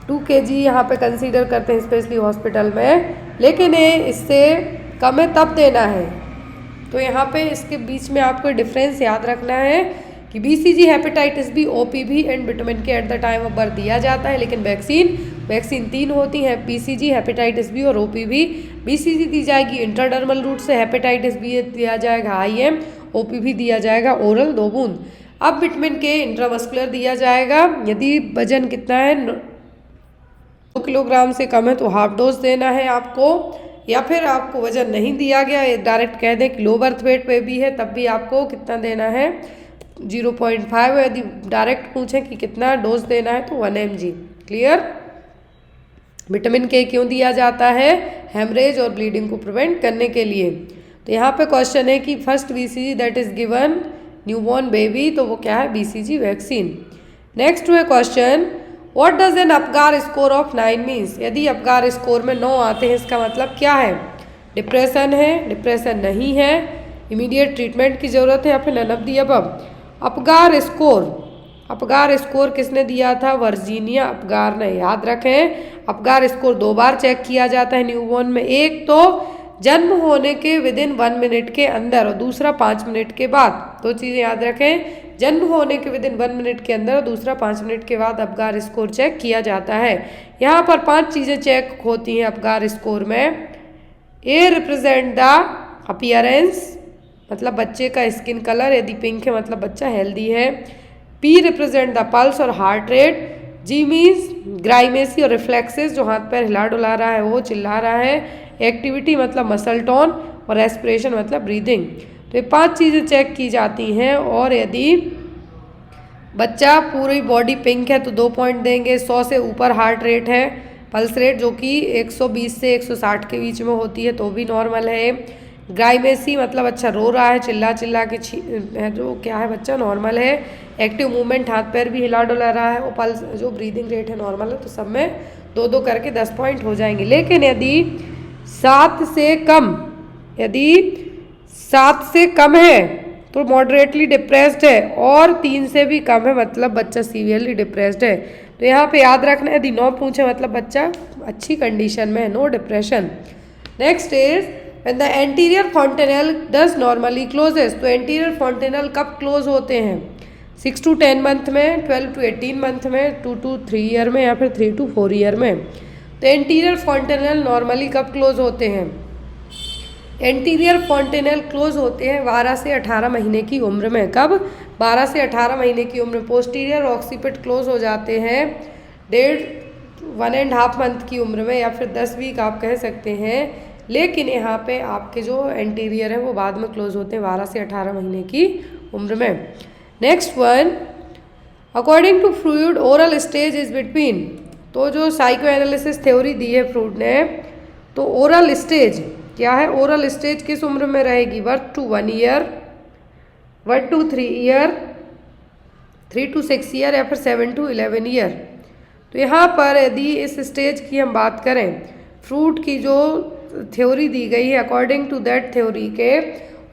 2 kg यहाँ पे कंसीडर करते हैं स्पेशली हॉस्पिटल में, लेकिन ये इससे कम है तब देना है। तो यहाँ पे इसके बीच में आपको डिफरेंस याद रखना है कि BCG hepatitis B OPV and vitamin K at the time of birth दिया जाता है, लेकिन वैक्सीन 3 होती हैं, BCG हेपेटाइटिस बी और OPV। BCG दी जाएगी इंट्राडर्मल रूट से, हेपेटाइटिस बी दिया जाएगा IM, OPV दिया जाएगा ओरल 2 बूंद। अब विटामिन के इंट्रामस्कुलर दिया जाएगा, यदि वजन कितना है 2 किलोग्राम से कम है तो हाफ डोज देना है आपको, या फिर आपको वजन नहीं दिया गया, डायरेक्ट कह दें कि लो बर्थ वेट पे भी है तब भी आपको कितना देना है 0.5। यदि डायरेक्ट पूछें कि कितना डोज देना है तो 1 mg। क्लियर। विटामिन के क्यों दिया जाता है? हेमरेज और ब्लीडिंग को प्रिवेंट करने के लिए। तो यहाँ पे क्वेश्चन है कि first BCG that is given newborn baby, तो वो क्या है? BCG vaccine. नेक्स्ट है question, what does N Apgar score of 9 means? यदि अपगार स्कोर में 9 आते हैं इसका मतलब क्या है? डिप्रेशन है, डिप्रेशन नहीं है, इमीडिएट ट्रीटमेंट की जरूरत है, या फिर none of the above. Apgar score किसने दिया था? वर्जीनिया अपगार ने। याद रखें अपगार स्कोर 2 बार चेक किया जाता है न्यूबॉर्न में, एक तो जन्म होने के विदिन 1 मिनट के अंदर और दूसरा 5 मिनट के बाद। 2 चीज़ें याद रखें, जन्म होने के विदिन 1 मिनट के अंदर और दूसरा 5 मिनट के बाद अपगार स्कोर चेक किया जाता है। यहाँ पर 5 चीज़ें चेक होती हैं अपगार स्कोर में। ए रिप्रेजेंट द अपीयरेंस, मतलब बच्चे का स्किन कलर, यदि पिंक है मतलब बच्चा हेल्दी है। पी रिप्रेजेंट द पल्स और हार्ट रेट। जी मीन्स ग्राइमेसी और रिफ्लेक्सेस, जो हाथ पैर हिला डुला रहा है वो चिल्ला रहा है। एक्टिविटी मतलब मसल टोन, और एस्पिरेशन मतलब ब्रीदिंग। तो ये 5 चीज़ें चेक की जाती हैं, और यदि बच्चा पूरी बॉडी पिंक है तो 2 पॉइंट देंगे। 100 से ऊपर हार्ट रेट है, पल्स रेट जो कि 120 से 160 के बीच में होती है तो भी नॉर्मल है। ग्राइमेसी मतलब अच्छा रो रहा है, चिल्ला चिल्ला के है जो क्या है बच्चा, नॉर्मल है। एक्टिव मूवमेंट, हाथ पैर भी हिला डुला रहा है, और पल्स जो ब्रीदिंग रेट है नॉर्मल है। तो सब में 2-2 करके 10 पॉइंट हो जाएंगे। लेकिन यदि 7 से कम है तो मॉडरेटली डिप्रेस्ड है, और 3 से भी कम है मतलब बच्चा सीवियरली डिप्रेस्ड है। तो यहाँ पे याद रखना, यदि 9 पूछे मतलब बच्चा अच्छी कंडीशन में है, no depression. Next is when the anterior fontanelle does normally closes. तो एंटीरियर फॉन्टेनल कब क्लोज होते हैं? 6 to 10 मंथ में, 12 to 18 मंथ में, 2 to 3 ईयर में, या फिर 3 to 4 ईयर में। तो एंटीरियर फॉन्टेनल नॉर्मली कब क्लोज होते हैं? एंटीरियर फॉन्टेनल क्लोज होते हैं 12 से 18 महीने की उम्र में। कब? 12 से 18 महीने की उम्र में। पोस्टीरियर ऑक्सीपिट क्लोज हो जाते हैं 1.5 मंथ की उम्र में, या फिर 10 वीक आप कह सकते हैं। लेकिन यहाँ पे आपके जो एंटीरियर है वो बाद में क्लोज होते हैं 12 से 18 महीने की उम्र में। Next one, according to Freud oral stage is between. तो जो साइको एनालिसिस थ्योरी दी है फ्रूड ने, तो ओरल स्टेज क्या है? ओरल स्टेज किस उम्र में रहेगी? 1 to 1 year, 1 to 3 year, 3 to 6 year, या फिर 7 to 11 ईयर। तो यहाँ पर यदि इस स्टेज की हम बात करें, फ्रूट की जो थ्योरी दी गई है, अकॉर्डिंग टू दैट थ्योरी के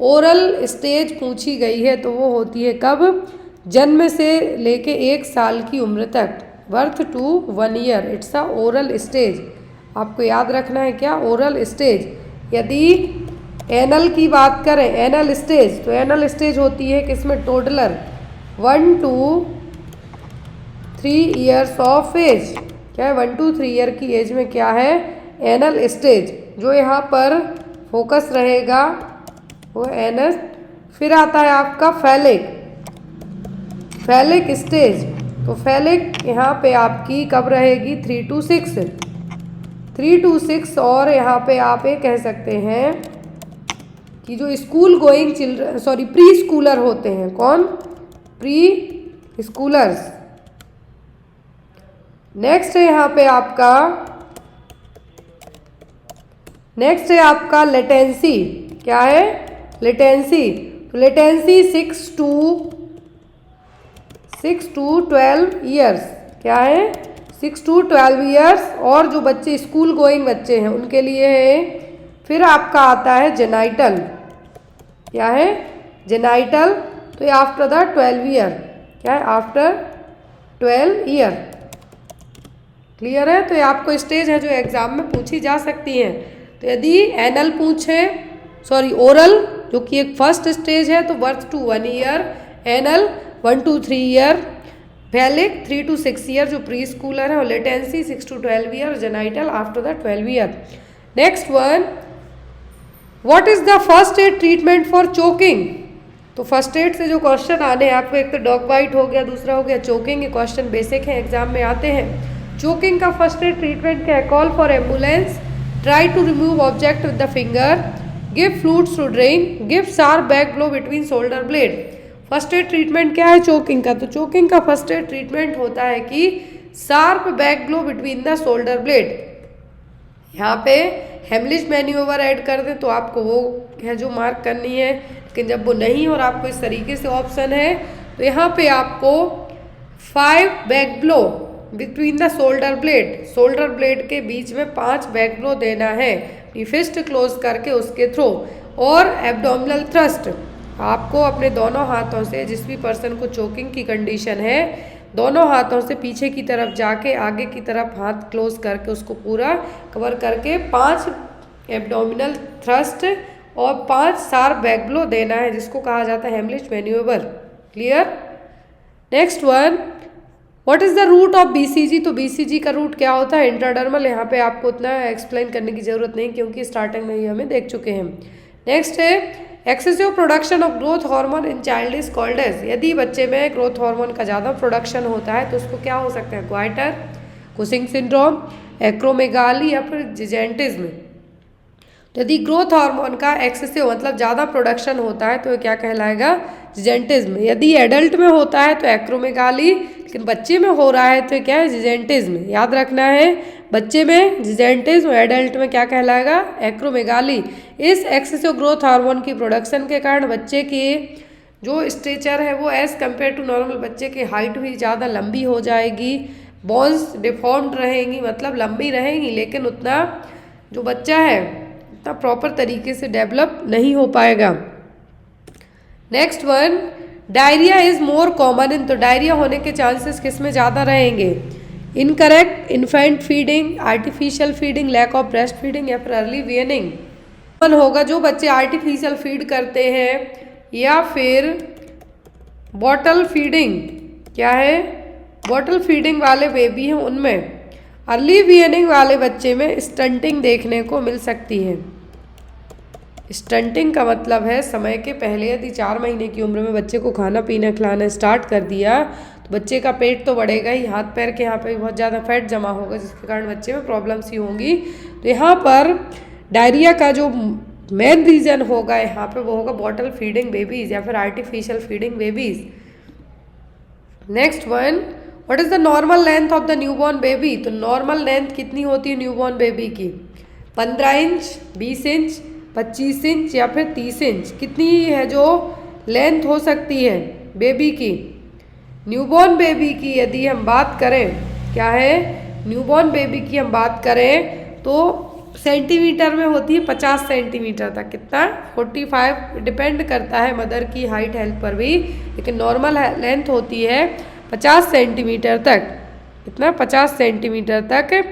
ओरल स्टेज पूछी गई है तो वो होती है कब? जन्म से लेके 1 साल की उम्र तक, birth to 1 year, it's a oral stage. आपको याद रखना है क्या? Oral stage. यदि एनल की बात करें, एनल स्टेज, तो एनल स्टेज होती है किसमें? Toddler, 1 to 3 years of age. क्या है? 1 to 3 ईयर की एज में क्या है? Anal stage. जो यहाँ पर फोकस रहेगा वो एनस। फिर आता है आपका फैलिक स्टेज। तो फैलिक यहाँ पे आपकी कब रहेगी? 3 to 6। और यहाँ पे आप ये कह सकते हैं कि जो school going children, sorry pre Schuler होते हैं, कौन? Pre schoolers. नेक्स्ट है यहाँ पे आपका लेटेंसी। क्या है? लेटेंसी। तो लेटेंसी 6 to 12 ईयर्स। क्या है? 6 to 12 ईयर्स। और जो बच्चे स्कूल गोइंग बच्चे हैं उनके लिए है। फिर आपका आता है जेनाइटल। क्या है? जेनाइटल। तो ये आफ्टर द 12 ईयर। क्या है? After 12 year. क्लियर है? तो ये आपको स्टेज है जो एग्जाम में पूछी जा सकती है। तो यदि एनल पूछे, सॉरी ओरल जो कि एक फर्स्ट स्टेज है, तो birth to 1 year, anal 1 to 3 year, phallic 3 to 6 year जो प्री स्कूलर है, और latency 6 to 12 year, genital after the 12 year. Next one, what is the first aid treatment for choking? तो first aid से जो question आने हैं आपको, एक तो डॉग बाइट हो गया, दूसरा हो गया चोकिंग। ये क्वेश्चन बेसिक है, एग्जाम में आते हैं। चोकिंग का फर्स्ट एड ट्रीटमेंट क्या है? Call for ambulance, try to remove object with the finger, give fluids to drink, give sharp back blow between shoulder blade. First aid treatment क्या है choking का? तो चोकिंग का फर्स्ट एड ट्रीटमेंट होता है कि sharp back blow between the shoulder blade. यहाँ पे हेमलिज मैन्यूवर ऐड कर दें तो आपको वो है जो मार्क करनी है, लेकिन जब वो नहीं और आपको इस तरीके से ऑप्शन है तो यहाँ पे आपको 5 back blow between the shoulder blade, shoulder blade के बीच में 5 बैक ब्लो देना है, फिस्ट क्लोज करके उसके थ्रू। और एब्डोमिनल थ्रस्ट आपको अपने दोनों हाथों से, जिस भी पर्सन को चोकिंग की कंडीशन है, दोनों हाथों से पीछे की तरफ जाके आगे की तरफ हाथ क्लोज करके उसको पूरा कवर करके 5 एब्डोमिनल थ्रस्ट और 5 शार्प बैक ब्लो देना है, जिसको कहा जाता है Heimlich manoeuvre. Clear? Next one, what is the route of BCG? तो बीसीजी का रूट क्या होता है? इंट्राडर्मल। यहाँ पे आपको उतना एक्सप्लेन करने की जरूरत नहीं, क्योंकि स्टार्टिंग में ही हमें देख चुके हैं। नेक्स्ट है excessive production of growth hormone in child is called as. यदि बच्चे में ग्रोथ हार्मोन का ज़्यादा प्रोडक्शन होता है तो उसको क्या हो सकता है? ग्वाइटर, कुशिंग सिंड्रोम, एक्रोमेगाली या फिर जिजेंटिज्म। यदि ग्रोथ हार्मोन का एक्सेसिव मतलब ज़्यादा प्रोडक्शन होता है तो क्या कहलाएगा? जिजेंटिज्म। यदि एडल्ट में होता है तो एक्रोमेगाली, लेकिन बच्चे में हो रहा है तो क्या है? जिजेंटिज्म। याद रखना है, बच्चे में जिजेंटिज्म, एडल्ट में क्या कहलाएगा? एक्रोमेगाली। इस एक्सेसिव ग्रोथ हार्मोन की प्रोडक्शन के कारण बच्चे की जो स्ट्रेचर है वो एज कम्पेयर टू नॉर्मल, बच्चे की हाइट भी ज़्यादा लंबी हो जाएगी, बोन्स डिफॉर्म्ड रहेंगी, मतलब लंबी रहेंगी, लेकिन उतना जो बच्चा है उतना प्रॉपर तरीके से डेवलप नहीं हो पाएगा। Next one, diarrhoea is more common in. तो डायरिया होने के चांसेस किस में ज़्यादा रहेंगे? Incorrect infant feeding, artificial feeding, lack of breast feeding या फिर अर्ली वीनिंग। कॉमन होगा जो बच्चे आर्टिफिशियल फीड करते हैं या फिर बॉटल फीडिंग, क्या है? बॉटल फीडिंग वाले बेबी हैं उनमें। अर्ली वीनिंग वाले बच्चे में स्टंटिंग देखने को मिल सकती है। स्टंटिंग का मतलब है समय के पहले यदि 4 महीने की उम्र में बच्चे को खाना पीना खिलाना स्टार्ट कर दिया तो बच्चे का पेट तो बढ़ेगा ही, हाथ पैर के यहाँ पे बहुत ज़्यादा फैट जमा होगा, जिसके कारण बच्चे में प्रॉब्लम्स ही होंगी। तो यहाँ पर डायरिया का जो मेन रीज़न होगा यहाँ पे वो होगा बॉटल फीडिंग बेबीज़ या फिर artificial feeding babies. Next one, what is the normal length of the newborn baby? तो नॉर्मल लेंथ कितनी होती है न्यूबॉर्न बेबी की? 15 इंच, 20 इंच, 25 इंच या फिर 30 इंच। कितनी है जो लेंथ हो सकती है बेबी की? न्यूबॉर्न बेबी की यदि हम बात करें, क्या है? न्यूबॉर्न बेबी की हम बात करें तो सेंटीमीटर में होती है 50 सेंटीमीटर तक। कितना? 45, डिपेंड करता है मदर की हाइट हेल्थ पर भी, लेकिन नॉर्मल लेंथ होती है 50 सेंटीमीटर तक। कितना? 50 सेंटीमीटर तक।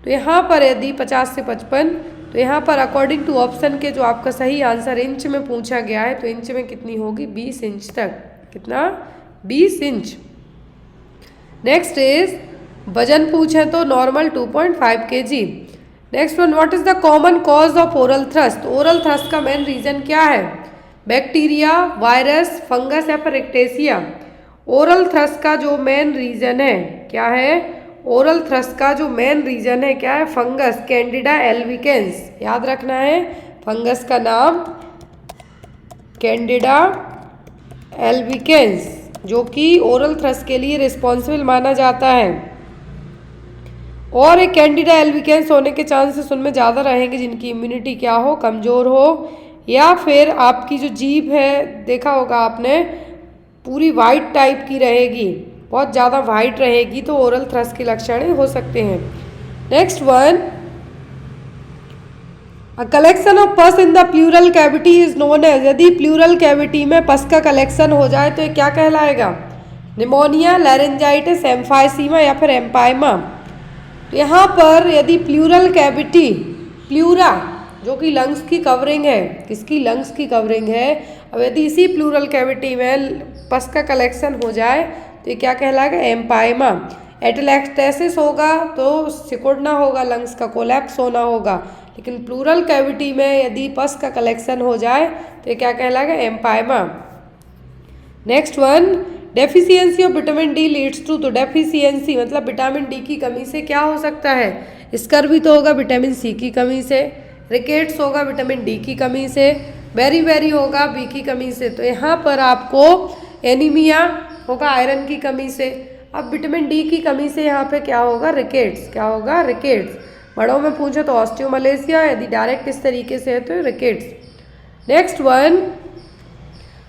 तो यहाँ पर यदि 50 से 55, तो यहाँ पर अकॉर्डिंग टू ऑप्शन के जो आपका सही आंसर इंच में पूछा गया है, तो इंच में कितनी होगी? 20 इंच तक। कितना? 20 इंच। नेक्स्ट इज वजन पूछे तो normal 2.5 kg। Next one, what is the common cause of oral thrust? Oral thrust का मेन रीजन क्या है? बैक्टीरिया, वायरस, फंगस या फिर एक्टेसिया। ओरल थ्रस्ट का जो मेन रीजन है क्या है? ओरल थ्रस्ट का जो मेन रीजन है क्या है? Fungus, Candida albicans. याद रखना है, फंगस का नाम कैंडिडा एल्बिकेंस, जो कि ओरल थ्रस्ट के लिए रिस्पॉन्सिबल माना जाता है। और एक कैंडिडा एल्बिकेंस होने के चांसेस उनमें ज़्यादा रहेंगे जिनकी इम्यूनिटी क्या हो? कमज़ोर हो, या फिर आपकी जो जीभ है, देखा होगा आपने, पूरी वाइट टाइप की रहेगी, बहुत ज़्यादा वाइट रहेगी, तो ओरल थ्रस्ट के लक्षण हो सकते हैं। Next one, a collection of pus in the pleural cavity is known as. यदि प्लूरल कैविटी में पस का कलेक्शन हो जाए तो ये क्या कहलाएगा? निमोनिया, लैरिंजाइटिस, एम्फाइसीमा या फिर एम्पाइमा। तो यहाँ पर यदि प्लूरल कैविटी, प्लूरा जो कि लंग्स की कवरिंग है, किसकी, लंग्स की कवरिंग है। अब यदि इसी प्लूरल कैविटी में पस का कलेक्शन हो जाए तो ये क्या कहलाएगा, एम्पाइमा। एटेलेक्टेसिस होगा तो सिकुड़ना होगा, लंग्स का कोलैप्स होना होगा, लेकिन प्लूरल कैविटी में यदि पस का कलेक्शन हो जाए तो ये क्या कहलाएगा, empyema. Next one, deficiency of vitamin D leads to, तो डेफिशिएंसी मतलब विटामिन डी की कमी से क्या हो सकता है, स्कर्वी तो होगा विटामिन सी की कमी से, रिकेट्स होगा विटामिन डी की कमी से, बेरी होगा बी की कमी से। तो यहाँ पर आपको एनीमिया होगा आयरन की कमी से। अब विटामिन डी की कमी से यहाँ पे क्या होगा, रिकेट्स, क्या होगा, रिकेट्स। बड़ों में पूछे तो ऑस्टियोमलेशिया, यदि डायरेक्ट इस तरीके से है तो rickets. Next one,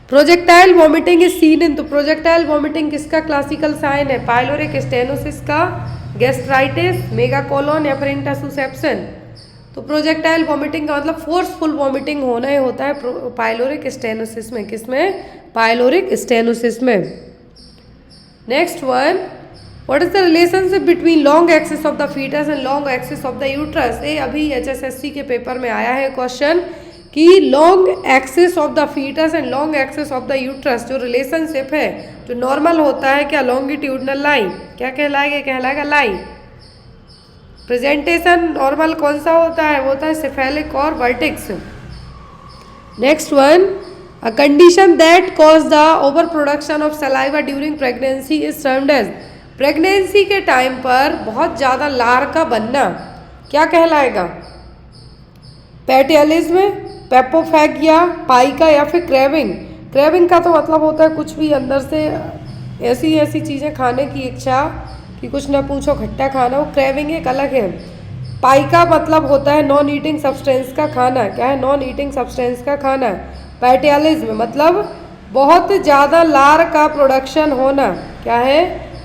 projectile vomiting is seen in, तो प्रोजेक्टाइल वॉमिटिंग किसका क्लासिकल साइन है, पाइलोरिक स्टेनोसिस का, गैस्ट्राइटिस, मेगाकोलोन या फिर इंटरसुसेप्शन। तो प्रोजेक्टाइल वॉमिटिंग का मतलब फोर्सफुल वॉमिटिंग होना ही होता है पाइलोरिक स्टेनोसिस में, किसमें, पाइलोरिक स्टेनोसिस में। Next one, what is the relationship between long axis of the fetus and long axis of the uterus. ये अभी HSSC के पेपर में आया है क्वेश्चन कि long axis of the fetus and long axis of the uterus जो relationship है, जो नॉर्मल होता है क्या, लॉन्गिट्यूडनल लाइन, क्या कहलाएगा, कहलाएगा लाइन। प्रेजेंटेशन नॉर्मल कौन सा होता है, वो होता है सिफेलिक और vertex. Next one, a condition that cause the over production of saliva during pregnancy is termed as, pregnancy के टाइम पर बहुत ज़्यादा लार का बनना क्या कहलाएगा, पैटियलिज्म, पेपोफैगिया, पाइका या फिर क्रेविंग। क्रेविंग का तो मतलब होता है कुछ भी अंदर से ऐसी ऐसी चीज़ें खाने की इच्छा कि कुछ ना पूछो खट्टा खाना, वो क्रेविंग एक अलग है। पाइका मतलब होता है नॉन ईटिंग सब्सटेंस का खाना, क्या है, नॉन ईटिंग सब्सटेंस का खाना। पैटियलिज्म मतलब बहुत ज़्यादा लार का प्रोडक्शन होना, क्या है,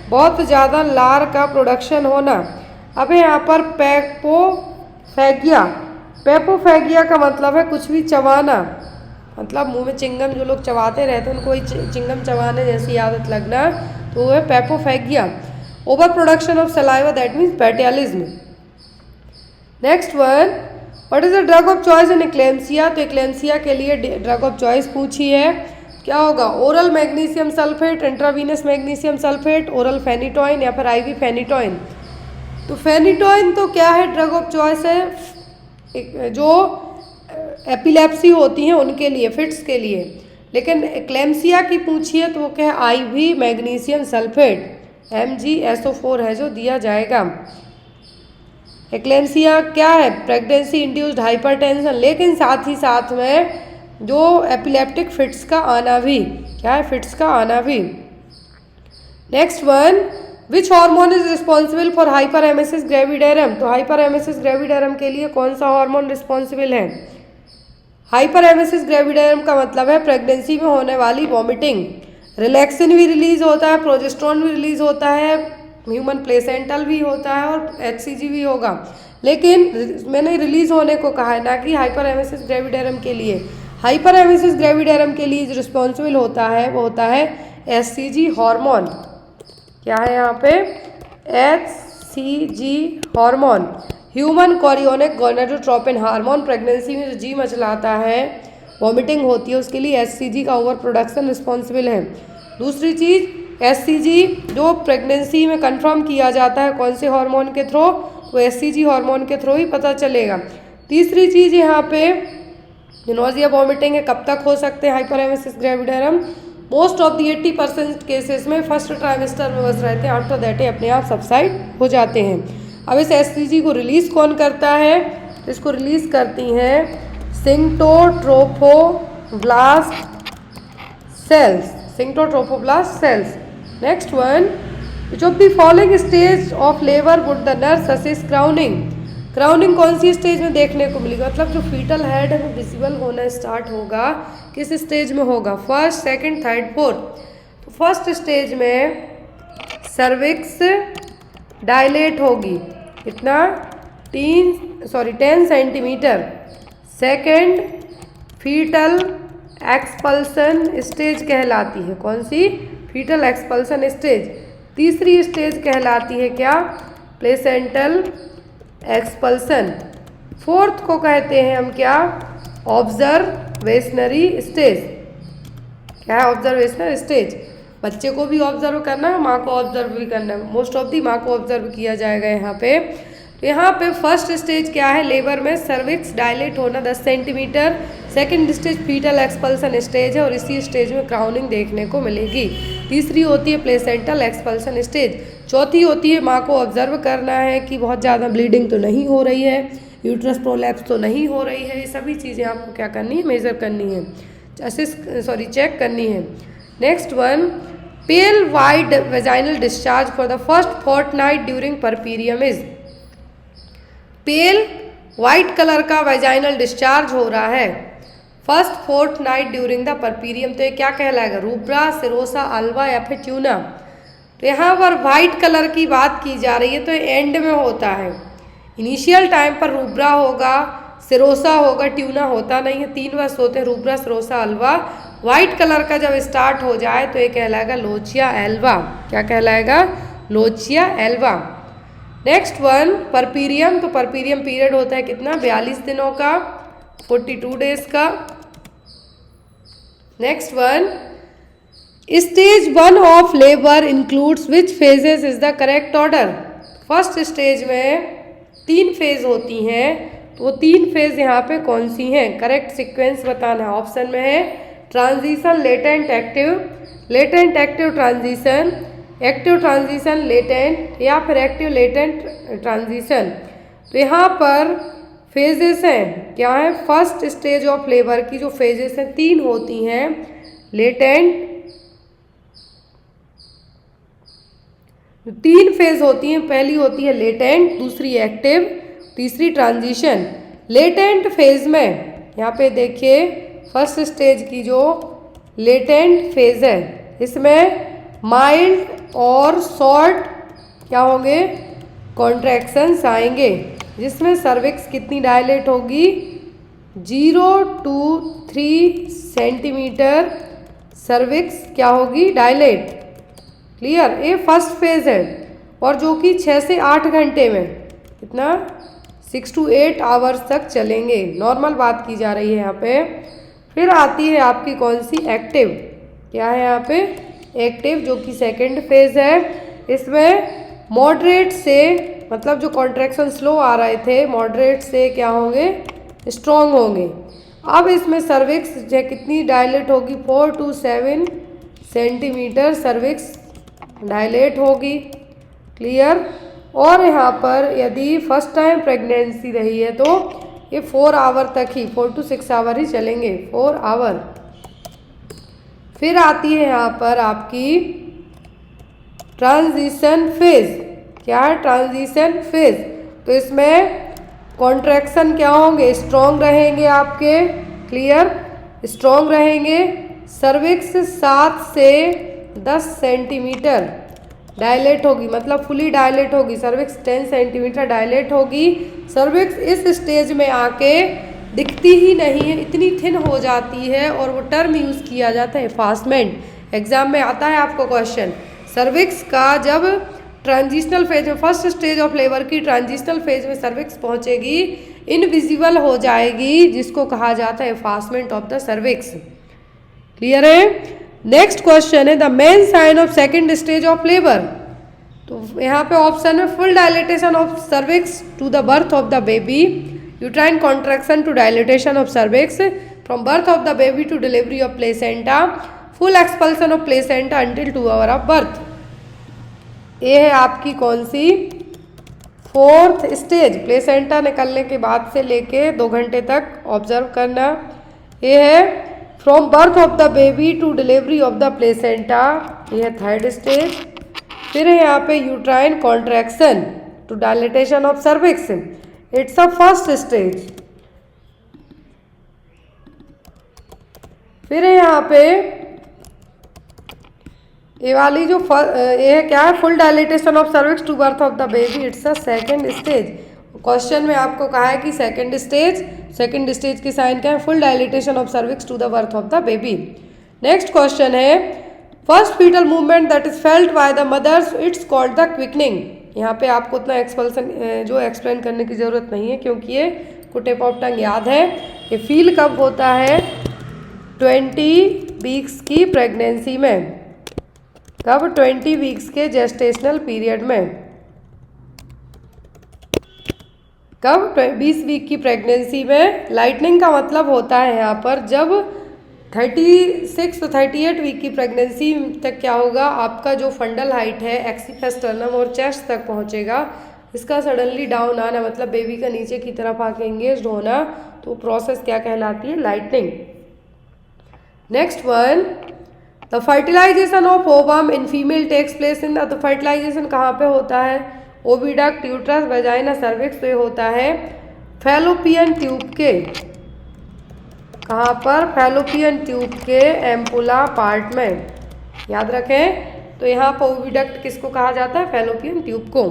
बहुत ज़्यादा लार का प्रोडक्शन होना। अब यहाँ पर पेपोफैगिया, पेपोफैगिया का मतलब है कुछ भी चबाना, मतलब मुंह में चिंगम जो लोग चबाते रहते हैं उनको वही चिंगम चबाने जैसी आदत लगना, तो वो है pagophagia. Over production of saliva that means ptyalism. Next one, what is the drug of choice in eclampsia, तो एक्लेम्सिया के लिए ड्रग ऑफ चॉइस पूछी है, क्या होगा, oral magnesium sulphate, intravenous magnesium sulphate, oral phenytoin या फिर IV फेनिटोइन। तो फेनिटोइन तो क्या है, ड्रग ऑफ चॉइस है जो एपिलेप्सी होती हैं उनके लिए, फिट्स के लिए, लेकिन एक्लेम्सिया की पूछिए तो वो क्या है, IV मैग्नीशियम सल्फेट MgSO4 है जो दिया जाएगा। एक्लेम्सिया क्या है, प्रेगनेंसी इंड्यूस्ड हाइपरटेंशन, लेकिन साथ ही साथ में जो एपिलेप्टिक फिट्स का आना भी, क्या है, फिट्स का आना भी। Next one, which hormone is responsible for hyperemesis gravidarum, तो हाइपरएमेसिस ग्रेविडेरम के लिए कौन सा हार्मोन रिस्पॉन्सिबल है। हाइपरएमेसिस ग्रेविडेरम का मतलब है प्रेगनेंसी में होने वाली वॉमिटिंग। रिलैक्सिन भी रिलीज होता है, प्रोजेस्टेरोन भी रिलीज होता है, ह्यूमन प्लेसेंटल भी होता है और HCG भी होगा, लेकिन मैंने रिलीज होने को कहा है ना कि हाइपरएमेसिस ग्रेविडेरम के लिए। हाइपरएमेसिस ग्रेविडेरम के लिए जो रिस्पॉन्सिबल होता है वो होता है HCG हार्मोन, क्या है यहाँ पे, HCG hormone, human chorionic gonadotropin hormone. Pregnancy में जो जी मचलाता है, वॉमिटिंग होती है, उसके लिए HCG का ओवर प्रोडक्शन रिस्पॉन्सिबल है। दूसरी चीज़, HCG जो प्रेगनेंसी में कंफर्म किया जाता है कौन से हार्मोन के थ्रू, तो HCG हार्मोन के थ्रू ही पता चलेगा। तीसरी चीज़ यहाँ पे नोजिया वॉमिटिंग है, कब तक हो सकते हैं hyperemesis gravidarum, most of the 80% cases में फर्स्ट ट्राइमेस्टर में बस रहते हैं, आफ्टर दैट अपने आप सबसाइड हो जाते हैं। अब इस HCG को रिलीज़ कौन करता है, इसको रिलीज़ करती हैं syncytiotrophoblast cells, syncytiotrophoblast cells. Next one, which of the following stage of labour would the nurse assist crowning, crowning कौन सी स्टेज में देखने को मिलेगा, मतलब जो फीटल हेड है वो विजिबल होना स्टार्ट होगा किस स्टेज में होगा, फर्स्ट, सेकंड, थर्ड, फोर्थ। तो फर्स्ट स्टेज में सर्विक्स डायलेट होगी, कितना, 10 centimetre. Second, fetal expulsion stage कहलाती है, कौन सी, फीटल एक्सपल्सन स्टेज। तीसरी स्टेज कहलाती है क्या, प्लेसेंटल एक्सपल्सन। फोर्थ को कहते हैं हम क्या, ऑब्जर्वेशनरी स्टेज। क्या है ऑब्जर्वेशनल स्टेज, बच्चे को भी ऑब्जर्व करना है, माँ को ऑब्जर्व भी करना है, मोस्ट ऑफ दी माँ को ऑब्जर्व किया जाएगा यहाँ पे। तो यहाँ पे फर्स्ट स्टेज क्या है, लेबर में सर्विक्स डायलेट होना 10 centimetre. Second stage fetal expulsion stage है और इसी स्टेज में क्राउनिंग देखने को मिलेगी। तीसरी होती है प्लेसेंटल एक्सपल्सन स्टेज। चौथी होती है माँ को ऑब्जर्व करना है कि बहुत ज़्यादा ब्लीडिंग तो नहीं हो रही है, यूट्रस प्रोलैप्स तो नहीं हो रही है, ये सभी चीज़ें आपको क्या करनी है, मेजर करनी है, चेक करनी है। Next one, pale white vaginal discharge for the first fortnight during puerperium is. Pale white colour का वेजाइनल डिस्चार्ज हो रहा है first fortnight during the puerperium, तो ये क्या कहलाएगा, रूब्रा, सिरोसा, अल्वा या फिर ट्यूना। तो यहाँ पर वाइट कलर की बात की जा रही है, तो एंड में होता है। इनिशियल टाइम पर रूब्रा होगा, सिरोसा होगा, ट्यूना होता नहीं है। 3 वर्ष होते हैं, rubra, serosa, Alva. White colour का जब स्टार्ट हो जाए तो ये कहलाएगा लोचिया एल्वा। क्या कहलाएगा, lochia alba. Next one, puerperium. तो परपीरियम पीरियड होता है कितना, 42 दिनों का, 42 डेज का। Next one, stage 1 of labour includes which phases is the correct order. First stage में 3 फेज होती हैं, तो वो 3 फेज यहाँ पे कौन सी हैं, करेक्ट सीक्वेंस बताना है। ऑप्शन में है transition, latent, active, latent active transition, active transition latent, या फिर एक्टिव लेटेंट ट्रांजिशन। तो यहाँ पर फेजेस हैं, क्या है, फर्स्ट स्टेज ऑफ लेबर की जो फेजेस हैं 3 होती हैं, लेटेंट, 3 फेज होती हैं, पहली होती है लेटेंट, दूसरी एक्टिव, तीसरी ट्रांजिशन। लेटेंट फेज में यहाँ पे देखिए फर्स्ट स्टेज की जो लेटेंट फेज है, इसमें माइल्ड और शॉर्ट क्या होंगे, कॉन्ट्रैक्शंस आएंगे, जिसमें सर्विक्स कितनी डायलेट होगी, 0 to 3 सेंटीमीटर सर्विक्स क्या होगी, डायलेट। क्लियर, ये फर्स्ट फेज है, और जो कि 6 से 8 घंटे में कितना, 6 to 8 आवर्स तक चलेंगे, नॉर्मल बात की जा रही है यहाँ पे। फिर आती है आपकी कौन सी, एक्टिव। क्या है यहाँ पे, एक्टिव, जो कि सेकंड फेज है। इसमें मॉडरेट से, मतलब जो कॉन्ट्रैक्शन स्लो आ रहे थे, मॉडरेट से क्या होंगे, स्ट्रॉन्ग होंगे। अब इसमें सर्विक्स जो कितनी डायलेट होगी, 4 to 7 सेंटीमीटर सर्विक्स डायलेट होगी। क्लियर। और यहाँ पर यदि फर्स्ट टाइम प्रेगनेंसी रही है तो ये 4 आवर तक ही, 4 to 6 आवर ही चलेंगे, 4 आवर। फिर आती है यहाँ पर आपकी ट्रांजिशन फेज। क्या है, ट्रांजिशन फेज। तो इसमें कॉन्ट्रैक्शन क्या होंगे, स्ट्रॉन्ग रहेंगे आपके। क्लियर, स्ट्रॉन्ग रहेंगे। सर्विक्स 7 से 10 सेंटीमीटर डायलेट होगी, मतलब फुली डायलेट होगी। सर्विक्स 10 सेंटीमीटर डायलेट होगी। सर्विक्स इस स्टेज में आके दिखती ही नहीं है, इतनी थिन हो जाती है, और वो टर्म यूज़ किया जाता है एफास्टमेंट। एग्जाम में आता है आपको क्वेश्चन, सर्विक्स का जब ट्रांजिशनल फेज में, फर्स्ट स्टेज ऑफ लेबर की ट्रांजिशनल फेज में सर्विक्स पहुंचेगी, इनविजिबल हो जाएगी, जिसको कहा जाता है effacement of the cervix. Clear है। नेक्स्ट क्वेश्चन है the main sign of second stage of labour. तो यहाँ पे ऑप्शन है full dilatation of cervix to the birth of the baby, uterine contraction to dilatation of cervix, from birth of the baby to delivery of placenta, full expulsion of placenta until 2 hour of birth. ये है आपकी कौन सी, 4th stage, placenta निकलने के बाद से लेके 2 घंटे तक ऑब्जर्व करना। ये है from birth of the baby to delivery of the placenta, ये है 3rd स्टेज। फिर है यहाँ पे uterine contraction to dilatation of cervix, it's a first stage. फिर है यहाँ पे ये वाली जो ये है क्या है, full dilatation of cervix to birth of the baby, it's a 2nd stage. Question में आपको कहा है कि सेकंड स्टेज की साइन क्या है, full dilatation of cervix to the birth of the baby. Next question है first fetal movement that is felt by the mothers, it's called the quickening. यहाँ पे आपको उतना एक्सप्लेन करने की जरूरत नहीं है, क्योंकि ये को टिप ऑफ टंग याद है। ये फील कब होता है? 20 वीक्स की प्रेगनेंसी में। कब? 20 वीक्स के जेस्टेशनल पीरियड में। कब? 20 वीक की प्रेगनेंसी में। लाइटनिंग का मतलब होता है यहाँ पर जब 36 तो 38 वीक की प्रेगनेंसी तक क्या होगा, आपका जो फंडल हाइट है एक्सीफेस्टर्नम और चेस्ट तक पहुँचेगा, इसका सडनली डाउन आना मतलब बेबी का नीचे की तरफ आके एंगेज होना, तो प्रोसेस क्या कहलाती है? Lightening. Next one, the fertilization of ovum in female takes place in the fertilization कहाँ पे होता है? ओविडक्ट, यूट्रस, वेजाइना, सर्विक्स पे होता है फैलोपियन ट्यूब के। कहाँ पर? फैलोपियन ट्यूब के एम्पुला पार्ट में। याद रखें। तो यहाँ पर ओविडक्ट किसको कहा जाता है? फैलोपियन ट्यूब को।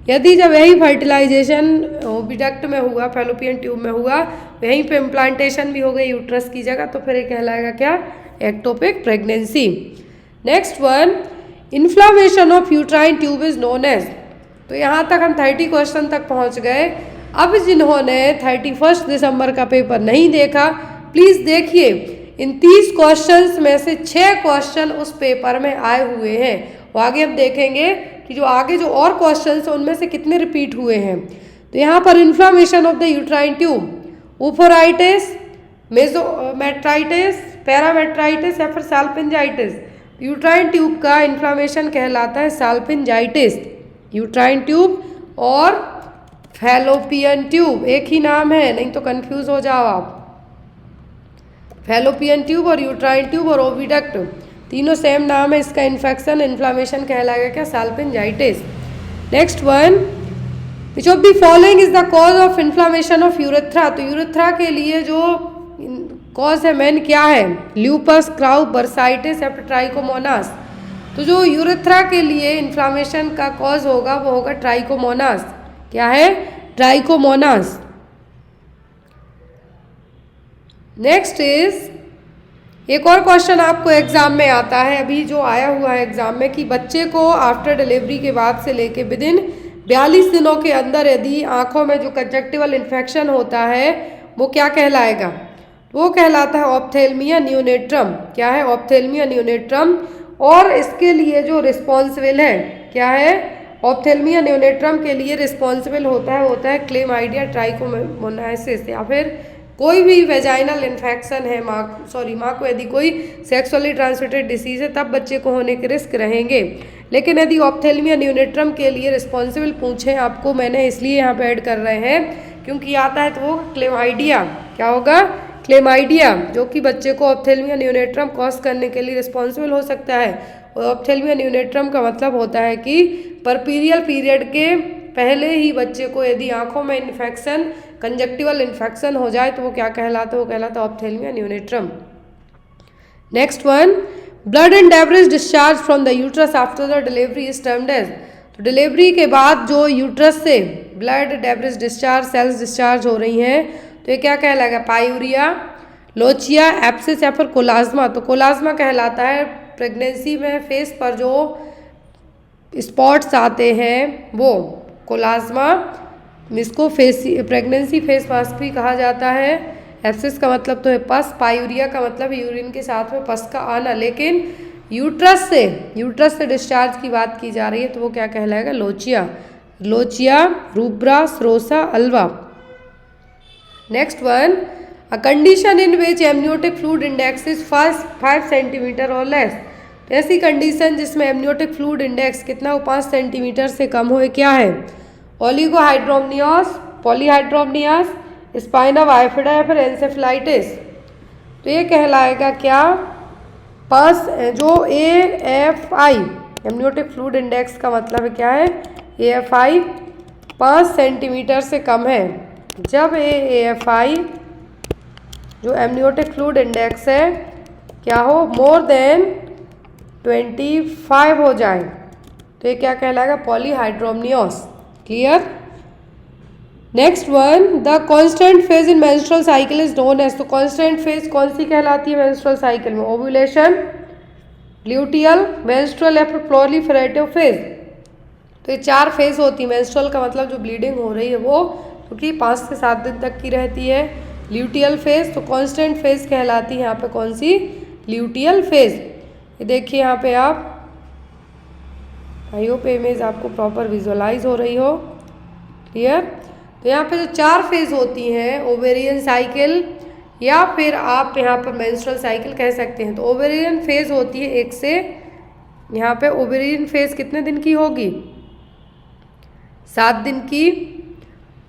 यदि जब यही फर्टिलाइजेशन ओविडक्ट में हुआ, फैलोपियन ट्यूब में हुआ, यहीं पे इम्प्लांटेशन भी हो गई यूट्रस की जगह, तो फिर ये कहलाएगा क्या? Ectopic pregnancy. Next one, inflammation of uterine tube is known as. तो यहाँ तक हम 30 क्वेश्चन तक पहुँच गए। अब जिन्होंने 31 दिसंबर का पेपर नहीं देखा, प्लीज़ देखिए, इन 30 क्वेश्चंस में से 6 क्वेश्चन उस पेपर में आए हुए हैं। और आगे हम देखेंगे कि जो आगे जो और क्वेश्चंस हैं उनमें से कितने रिपीट हुए हैं। तो यहाँ पर inflammation of the uterine tube, oophoritis, mesometritis, parametritis या फिर साल्पिंजाइटिस। यूट्राइन ट्यूब का इन्फ्लामेशन कहलाता है साल्पिंजाइटिस। यूट्राइन ट्यूब और फैलोपियन ट्यूब एक ही नाम है, नहीं तो कंफ्यूज हो जाओ आप। फैलोपियन ट्यूब और यूट्राइन ट्यूब और ओविडक्ट तीनों सेम नाम है। इसका इन्फेक्शन इन्फ्लामेशन कहलाएगा क्या? Salpingitis. Next one, which of the following is the cause of inflammation of urethra. तो यूरेथ्रा के लिए जो कॉज है मेन क्या है? ल्यूपस, क्राउ, बर्साइटिस या फिर ट्राइकोमोनास। तो जो यूरेथ्रा के लिए इन्फ्लामेशन का कॉज होगा वो होगा ट्राइकोमोनास। क्या है? ट्राइकोमोनास। नेक्स्ट इज, एक और क्वेश्चन आपको एग्जाम में आता है, अभी जो आया हुआ है एग्जाम में, कि बच्चे को आफ्टर डिलीवरी के बाद से लेके विदिन 42 दिनों के अंदर यदि आंखों में जो कंजक्टिवल इन्फेक्शन होता है वो क्या कहलाएगा? वो कहलाता है ऑप्थेल्मिया नियोनेट्रम। क्या है? ऑप्थेल्मिया नियोनेट्रम। और इसके लिए जो रिस्पॉन्सिबल है, क्या है? ऑप्थेल्मिया नियोनेट्रम के लिए रिस्पॉन्सिबल होता है क्लेमाइडिया ट्राइकोमोनासिस, या फिर कोई भी वेजाइनल इन्फेक्शन है माँ को यदि कोई सेक्सुअली ट्रांसमिटेड डिसीज है तब बच्चे को होने के रिस्क रहेंगे। लेकिन यदि ऑप्थेल्मिया नियोनेट्रम के लिए रिस्पॉन्सिबल पूछें आपको, मैंने इसलिए यहाँ पे ऐड कर रहे हैं क्योंकि आता है तो वो क्लेमाइडिया। क्या होगा? क्लेमाइडिया, जो कि बच्चे को ऑप्थेल्मिया नियोनेट्रम कॉज करने के लिए रिस्पॉन्सिबल हो सकता है। और ऑप्थेल्मिया नियोनेट्रम का मतलब होता है कि परपीरियल पीरियड के पहले ही बच्चे को यदि आंखों में इन्फेक्शन, कंजक्टिवल इन्फेक्शन हो जाए तो वो क्या कहलाता है? वो कहलाता है ophthalmia neonatorum. Next one, blood and debris discharge from the uterus after the delivery is termed as. तो डिलीवरी के बाद जो यूट्रस से blood debris discharge, cells discharge हो रही हैं, तो ये क्या कहलाएगा? पायूरिया, लोचिया, एप्सिस या फिर कोलाज्मा। तो कोलाज्मा कहलाता है प्रेगनेंसी में फेस पर जो स्पॉट्स आते हैं वो कोलाज्मा। इसको प्रेगनेंसी फेस मास्क भी कहा जाता है। एप्सिस का मतलब तो है पस, पायूरिया का मतलब यूरिन के साथ में पस का आना। लेकिन यूट्रस से डिस्चार्ज की बात की जा रही है तो वो क्या कहलाएगा? Lochia, rubra, serosa, alba. Next one, a condition in which amniotic fluid index is 5 centimetre और लेस। तो ऐसी कंडीशन जिसमें एमनियोटिक फ्लूइड इंडेक्स कितना हो? 5 सेंटीमीटर से कम हो, क्या है? ओलिगोहाइड्रोमनियास, पॉलीहाइड्रोमनियास, स्पाइना बाइफिडा या फिर एंसेफेलाइटिस। तो ये कहलाएगा क्या? 5 जो AFI एमनियोटिक फ्लूइड इंडेक्स का मतलब है क्या है? AFI 5 सेंटीमीटर से कम है। जब AFI जो एमनियोटिक फ्लूइड इंडेक्स है क्या हो? मोर देन 25 हो जाए तो ये क्या कहलाएगा? Polyhydramnios. Clear? Next one, the constant phase in menstrual cycle is known as. तो कांस्टेंट फेज कौन सी कहलाती है मेंस्ट्रुअल साइकिल में? ओव्यूलेशन, ल्यूटियल, मेंस्ट्रुअल या फिर प्रोलिफरेटिव फेज। तो ये 4 फेज होती है। मेंस्ट्रुअल का मतलब जो ब्लीडिंग हो रही है वो, क्योंकि 5 से 7 दिन तक की रहती है। ल्यूटियल फेज, तो कांस्टेंट फेज कहलाती है यहाँ पे कौन सी? Luteal phase. ये देखिए यहाँ पे आप, आई होप इमेज आपको प्रॉपर विजुअलाइज हो रही हो, क्लियर। तो यहाँ पे जो 4 फेज होती हैं, ओवेरियन साइकिल या फिर आप यहाँ पर मेंस्ट्रुअल साइकिल कह सकते हैं। तो ओवेरियन फेज होती है 1 से, यहाँ पे ओवेरियन फेज कितने दिन की होगी? 7 दिन की,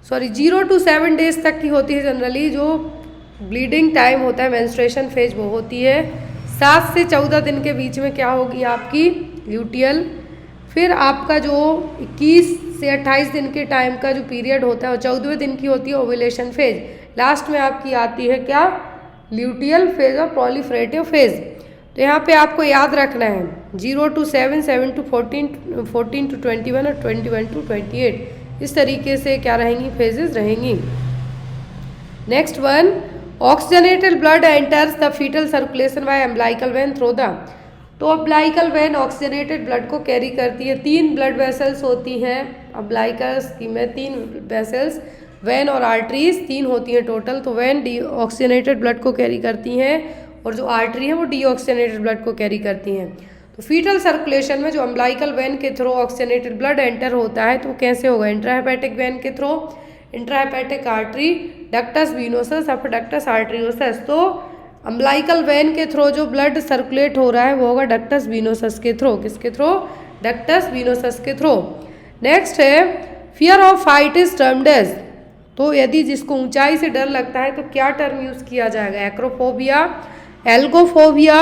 सॉरी 0 to 7 डेज तक की होती है जनरली। जो ब्लीडिंग टाइम होता है मेंस्ट्रुएशन फेज वो होती है 7 से 14 दिन के बीच में क्या होगी आपकी? ल्यूटियल। फिर आपका जो 21 से 28 दिन के टाइम का जो पीरियड होता है वो 14वें दिन की होती है ओव्यूलेशन फेज। लास्ट में आपकी आती है क्या? ल्यूटियल फेज और प्रोलिफरेटिव फेज। तो यहाँ पे आपको याद रखना है 0 to 7, 7 to 14, 14 to 21 और 21 to 28, इस तरीके से क्या रहेंगी? फेजेस रहेंगी। Next one, oxygenated blood enters the fetal circulation by umbilical vein through the. तो अम्बिलिकल वेन ऑक्सीजनेटेड ब्लड को कैरी करती है। 3 ब्लड वेसल्स होती हैं अम्बिलिकल स्कीम में, 3 वेसल्स, वेन और आर्टरीज 3 होती हैं टोटल। तो वेन डी ऑक्सीजनेटेड ब्लड को कैरी करती हैं और जो आर्टरी है वो डीऑक्सीजनेटेड ब्लड को कैरी करती हैं। तो फीटल सर्कुलेशन में जो अम्बिलिकल वेन के थ्रू ऑक्सीजनेटेड ब्लड एंटर होता है तो वो कैसे होगा? इंट्राहेपेटिक वेन के through, intrahepatic artery, ductus venosus या फिर डक्टस आर्टरियोसस। तो अम्बिलिकल वेन के थ्रू जो ब्लड सर्कुलेट हो रहा है वो होगा डक्टस वीनोसस के थ्रू। किसके थ्रू? डक्टस वीनोसस के थ्रू। नेक्स्ट है fear of height is termed as. तो यदि जिसको ऊंचाई से डर लगता है तो क्या टर्म यूज किया जाएगा? एक्रोफोबिया, एल्गोफोबिया,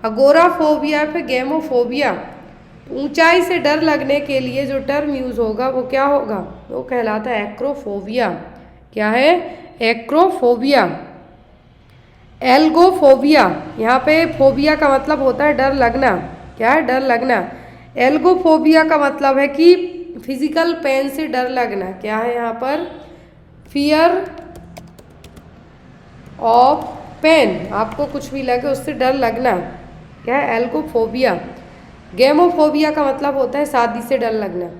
अगोराफोबिया, फिर गेमोफोबिया। ऊंचाई से डर लगने के लिए जो टर्म यूज होगा वो क्या होगा? वो कहलाता है एक्रोफोबिया। क्या है? एक्रोफोबिया। एल्गोफोबिया, यहाँ पे फोबिया का मतलब होता है डर लगना। क्या है? डर लगना। एल्गोफोबिया का मतलब है कि फिजिकल पेन से डर लगना। क्या है यहाँ पर? फियर ऑफ पेन, आपको कुछ भी लगे उससे डर लगना। क्या है? एल्गोफोबिया। गेमोफोबिया का मतलब होता है शादी से डर लगना।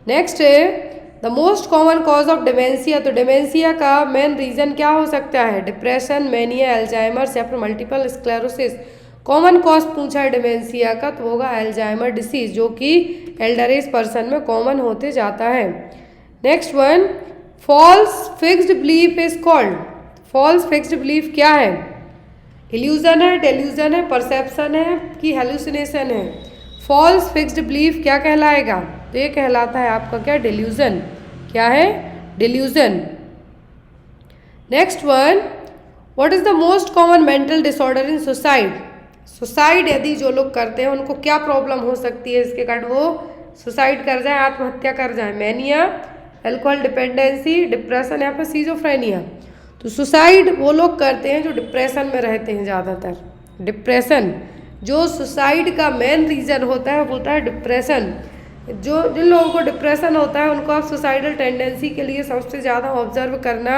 नेक्स्ट है the most common cause of dementia. तो डिमेंशिया का मेन रीजन क्या हो सकता है? डिप्रेशन, मैनिया, एल्जाइमर्स या फिर मल्टीपल स्क्लेरोसिस। कॉमन कॉज पूछा है डिमेंशिया का तो होगा एल्जाइमर डिसीज, जो कि एल्डर एज पर्सन में कॉमन होते जाता है। Next one, false fixed belief is called. False fixed belief क्या है? इल्यूजन है, डेल्यूजन है, परसेप्शन है कि हेलुसिनेशन है? फॉल्स फिक्स्ड बिलीफ क्या कहलाएगा? तो ये कहलाता है आपका क्या? डेल्यूजन। क्या है? Delusion. Next one, what is the most common mental disorder in suicide. Suicide यदि जो लोग करते हैं उनको क्या प्रॉब्लम हो सकती है इसके कारण वो सुसाइड कर जाए, आत्महत्या कर जाए? मैनिया, अल्कोहल डिपेंडेंसी, डिप्रेशन या फिर सीजोफ्रेनिया। तो सुसाइड वो लोग करते हैं जो डिप्रेशन में रहते हैं ज़्यादातर। डिप्रेशन, जो सुसाइड का मेन रीज़न होता है वो होता है डिप्रेशन। जिन लोगों को डिप्रेशन होता है उनको आप सुसाइडल टेंडेंसी के लिए सबसे ज़्यादा ऑब्जर्व करना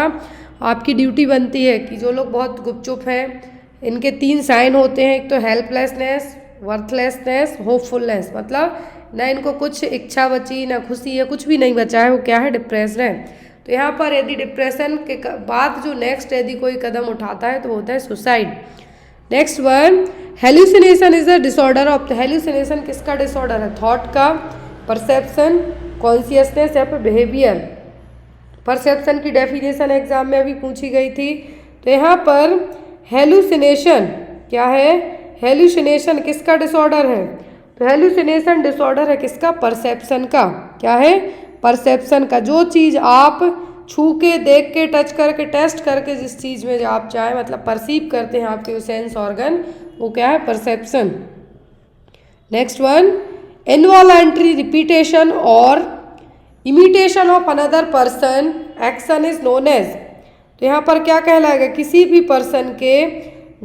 आपकी ड्यूटी बनती है कि जो लोग बहुत गुपचुप हैं, इनके 3 साइन होते हैं। एक तो हेल्पलेसनेस, वर्थलेसनेस, होपफुलनेस, मतलब ना इनको कुछ इच्छा बची, ना खुशी है, कुछ भी नहीं बचा है, वो क्या है? डिप्रेस्ड है। तो यहाँ पर यदि डिप्रेशन के बाद जो नेक्स्ट यदि कोई कदम उठाता है तो होता है suicide. Next one, hallucination is a disorder of. तो हेल्यूसिनेशन किसका डिसऑर्डर है? थॉट का, परसेप्शन, कॉन्शियसनेस या फिर बिहेवियर। परसेप्शन की डेफिनेशन एग्जाम में अभी पूछी गई थी। तो यहाँ पर हेल्यूसिनेशन क्या है? हेल्यूसिनेशन किसका डिसऑर्डर है? तो हेल्यूसिनेशन डिसऑर्डर है किसका? परसेप्शन का। क्या है? परसेप्शन का। जो चीज़ आप छू के, देख के, टच करके, टेस्ट करके जिस चीज़ में आप चाहे मतलब परसीव करते हैं आपके सेंस ऑर्गन, वो क्या है? Perception. Next one, involuntary repetition और imitation of another person action is known as. तो यहाँ पर क्या कहलाएगा? किसी भी पर्सन के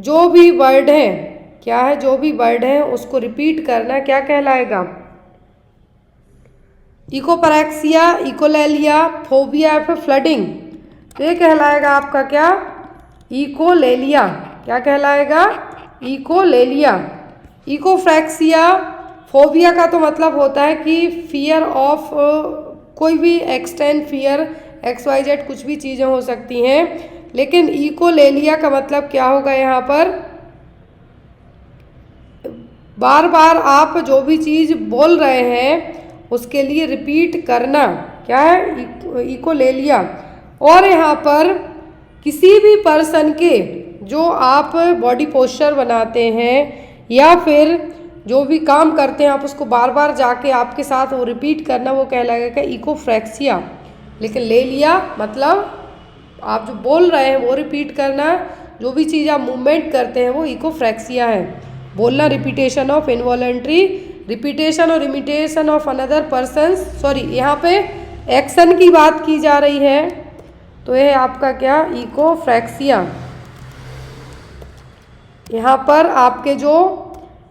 जो भी वर्ड हैं, क्या है? जो भी वर्ड हैं उसको रिपीट करना क्या कहलाएगा? इकोपरैक्सिया, इकोलेलिया, फोबिया या फिर फ्लडिंग। तो ये कहलाएगा आपका क्या? इकोलेलिया। क्या कहलाएगा? इकोलेलिया। इकोफ्रैक्सिया, फोबिया का तो मतलब होता है कि फियर ऑफ कोई भी एक्सटेंड फियर XYZ कुछ भी चीज़ें हो सकती हैं। लेकिन इकोलेलिया का मतलब क्या होगा यहाँ पर, बार बार आप जो भी चीज़ बोल रहे हैं उसके लिए रिपीट करना, क्या है, इकोलेलिया। और यहाँ पर किसी भी पर्सन के जो आप बॉडी पोस्चर बनाते हैं या फिर जो भी काम करते हैं आप उसको बार बार जाके आपके साथ वो रिपीट करना, वो कहलाएगा इकोफ्रेक्सिया। लेकिन ले लिया मतलब आप जो बोल रहे हैं वो रिपीट करना, जो भी चीज़ आप मूवमेंट करते हैं वो इकोफ्रेक्सिया है। बोलना रिपीटेशन ऑफ इनवॉलंटरी, रिपीटेशन और imitation of another persons, sorry यहाँ पे एक्शन की बात की जा रही है, तो यह है आपका क्या, इकोफ्रेक्सिया। यहाँ पर आपके जो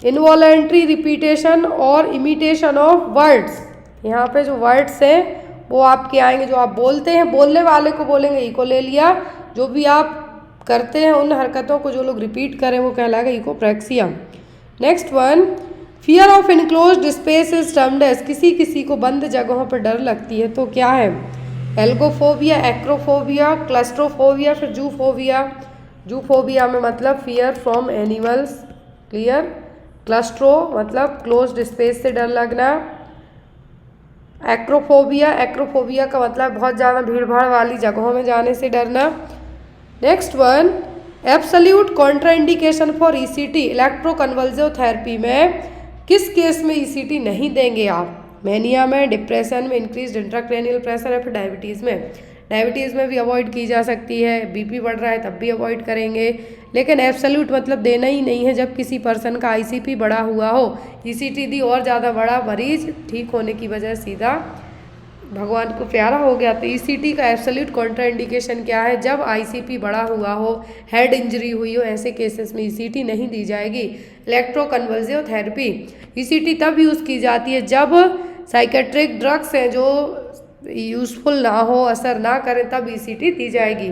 इनवॉलंटरी रिपीटेशन और इमिटेशन ऑफ वर्ड्स, यहाँ पे जो वर्ड्स हैं वो आपके आएंगे, जो आप बोलते हैं, बोलने वाले को बोलेंगे इकोलेलिया, जो भी आप करते हैं उन हरकतों को जो लोग रिपीट करें वो कहलाएगा echopraxia. Next one, fear of enclosed space is termed as, किसी किसी को बंद जगहों पर डर लगती है तो क्या है, एल्गोफोबिया, एक्रोफोबिया, क्लस्ट्रोफोबिया, फिर जूफोबिया। जूफोबिया में मतलब फियर फ्रॉम एनिमल्स, क्लियर। क्लस्ट्रो मतलब क्लोज्ड स्पेस से डर लगना। एक्रोफोबिया, एक्रोफोबिया का मतलब बहुत ज़्यादा भीड़ भाड़ वाली जगहों में जाने से डरना। Next one, absolute contraindication for ECT, electroconvulsive therapy में किस केस में ईसीटी नहीं देंगे आप, मैनिया में, डिप्रेशन में, इंक्रीज्ड इंट्राक्रैनियल प्रेशर या फिर डायबिटीज़ में। डायबिटीज़ में भी अवॉइड की जा सकती है, बीपी बढ़ रहा है तब भी अवॉइड करेंगे। लेकिन एब्सोल्यूट मतलब देना ही नहीं है जब किसी पर्सन का आईसीपी बढ़ा हुआ हो। ईसीटी दी और ज़्यादा बड़ा, मरीज ठीक होने की वजह सीधा भगवान को प्यारा हो गया। तो ईसीटी का एब्सोल्यूट कॉन्ट्राइंडिकेशन क्या है, जब आईसीपी बढ़ा हुआ हो, हेड इंजरी हुई हो, ऐसे केसेस में ईसीटी नहीं दी जाएगी। इलेक्ट्रोकन्वल्सिव थेरेपी, ईसीटी तब यूज़ की जाती है जब साइकेट्रिक ड्रग्स हैं जो यूजफुल ना हो, असर ना करें, तब ईसीटी दी जाएगी।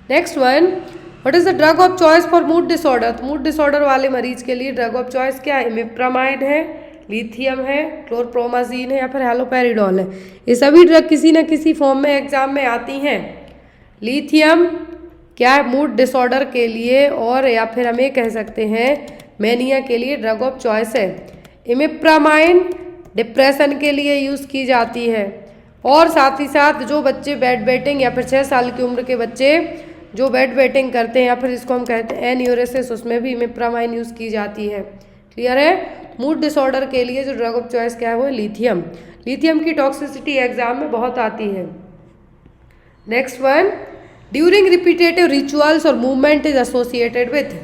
Next one, what is the drug of choice for mood disorder, तो मूड डिसऑर्डर वाले मरीज के लिए ड्रग ऑफ चॉइस क्या है, इमिप्रामाइड है, लिथियम है, क्लोरप्रोमाजीन है या फिर हैलोपेरिडोल है। ये सभी ड्रग किसी न किसी फॉर्म में एग्जाम में आती हैं। लिथियम क्या है, मूड डिसऑर्डर के लिए, और या फिर हम ये कह सकते हैं मैनिया के लिए ड्रग ऑफ चॉइस है। इमिप्रामाइन डिप्रेशन के लिए यूज़ की जाती है। और साथ ही साथ जो बच्चे बेड वेटिंग या फिर 6 साल की उम्र के बच्चे जो बेड वेटिंग करते हैं या फिर इसको हम कहते हैं एन्यूरेसिस, उसमें भी इमिप्रामाइन यूज़ की जाती है। क्लियर है। मूड डिसऑर्डर के लिए जो ड्रग ऑफ चॉइस क्या है वो है लिथियम। लिथियम की टॉक्सिसिटी एग्जाम में बहुत आती है। Next one, during repetitive rituals और मूवमेंट इज एसोसिएटेड विथ,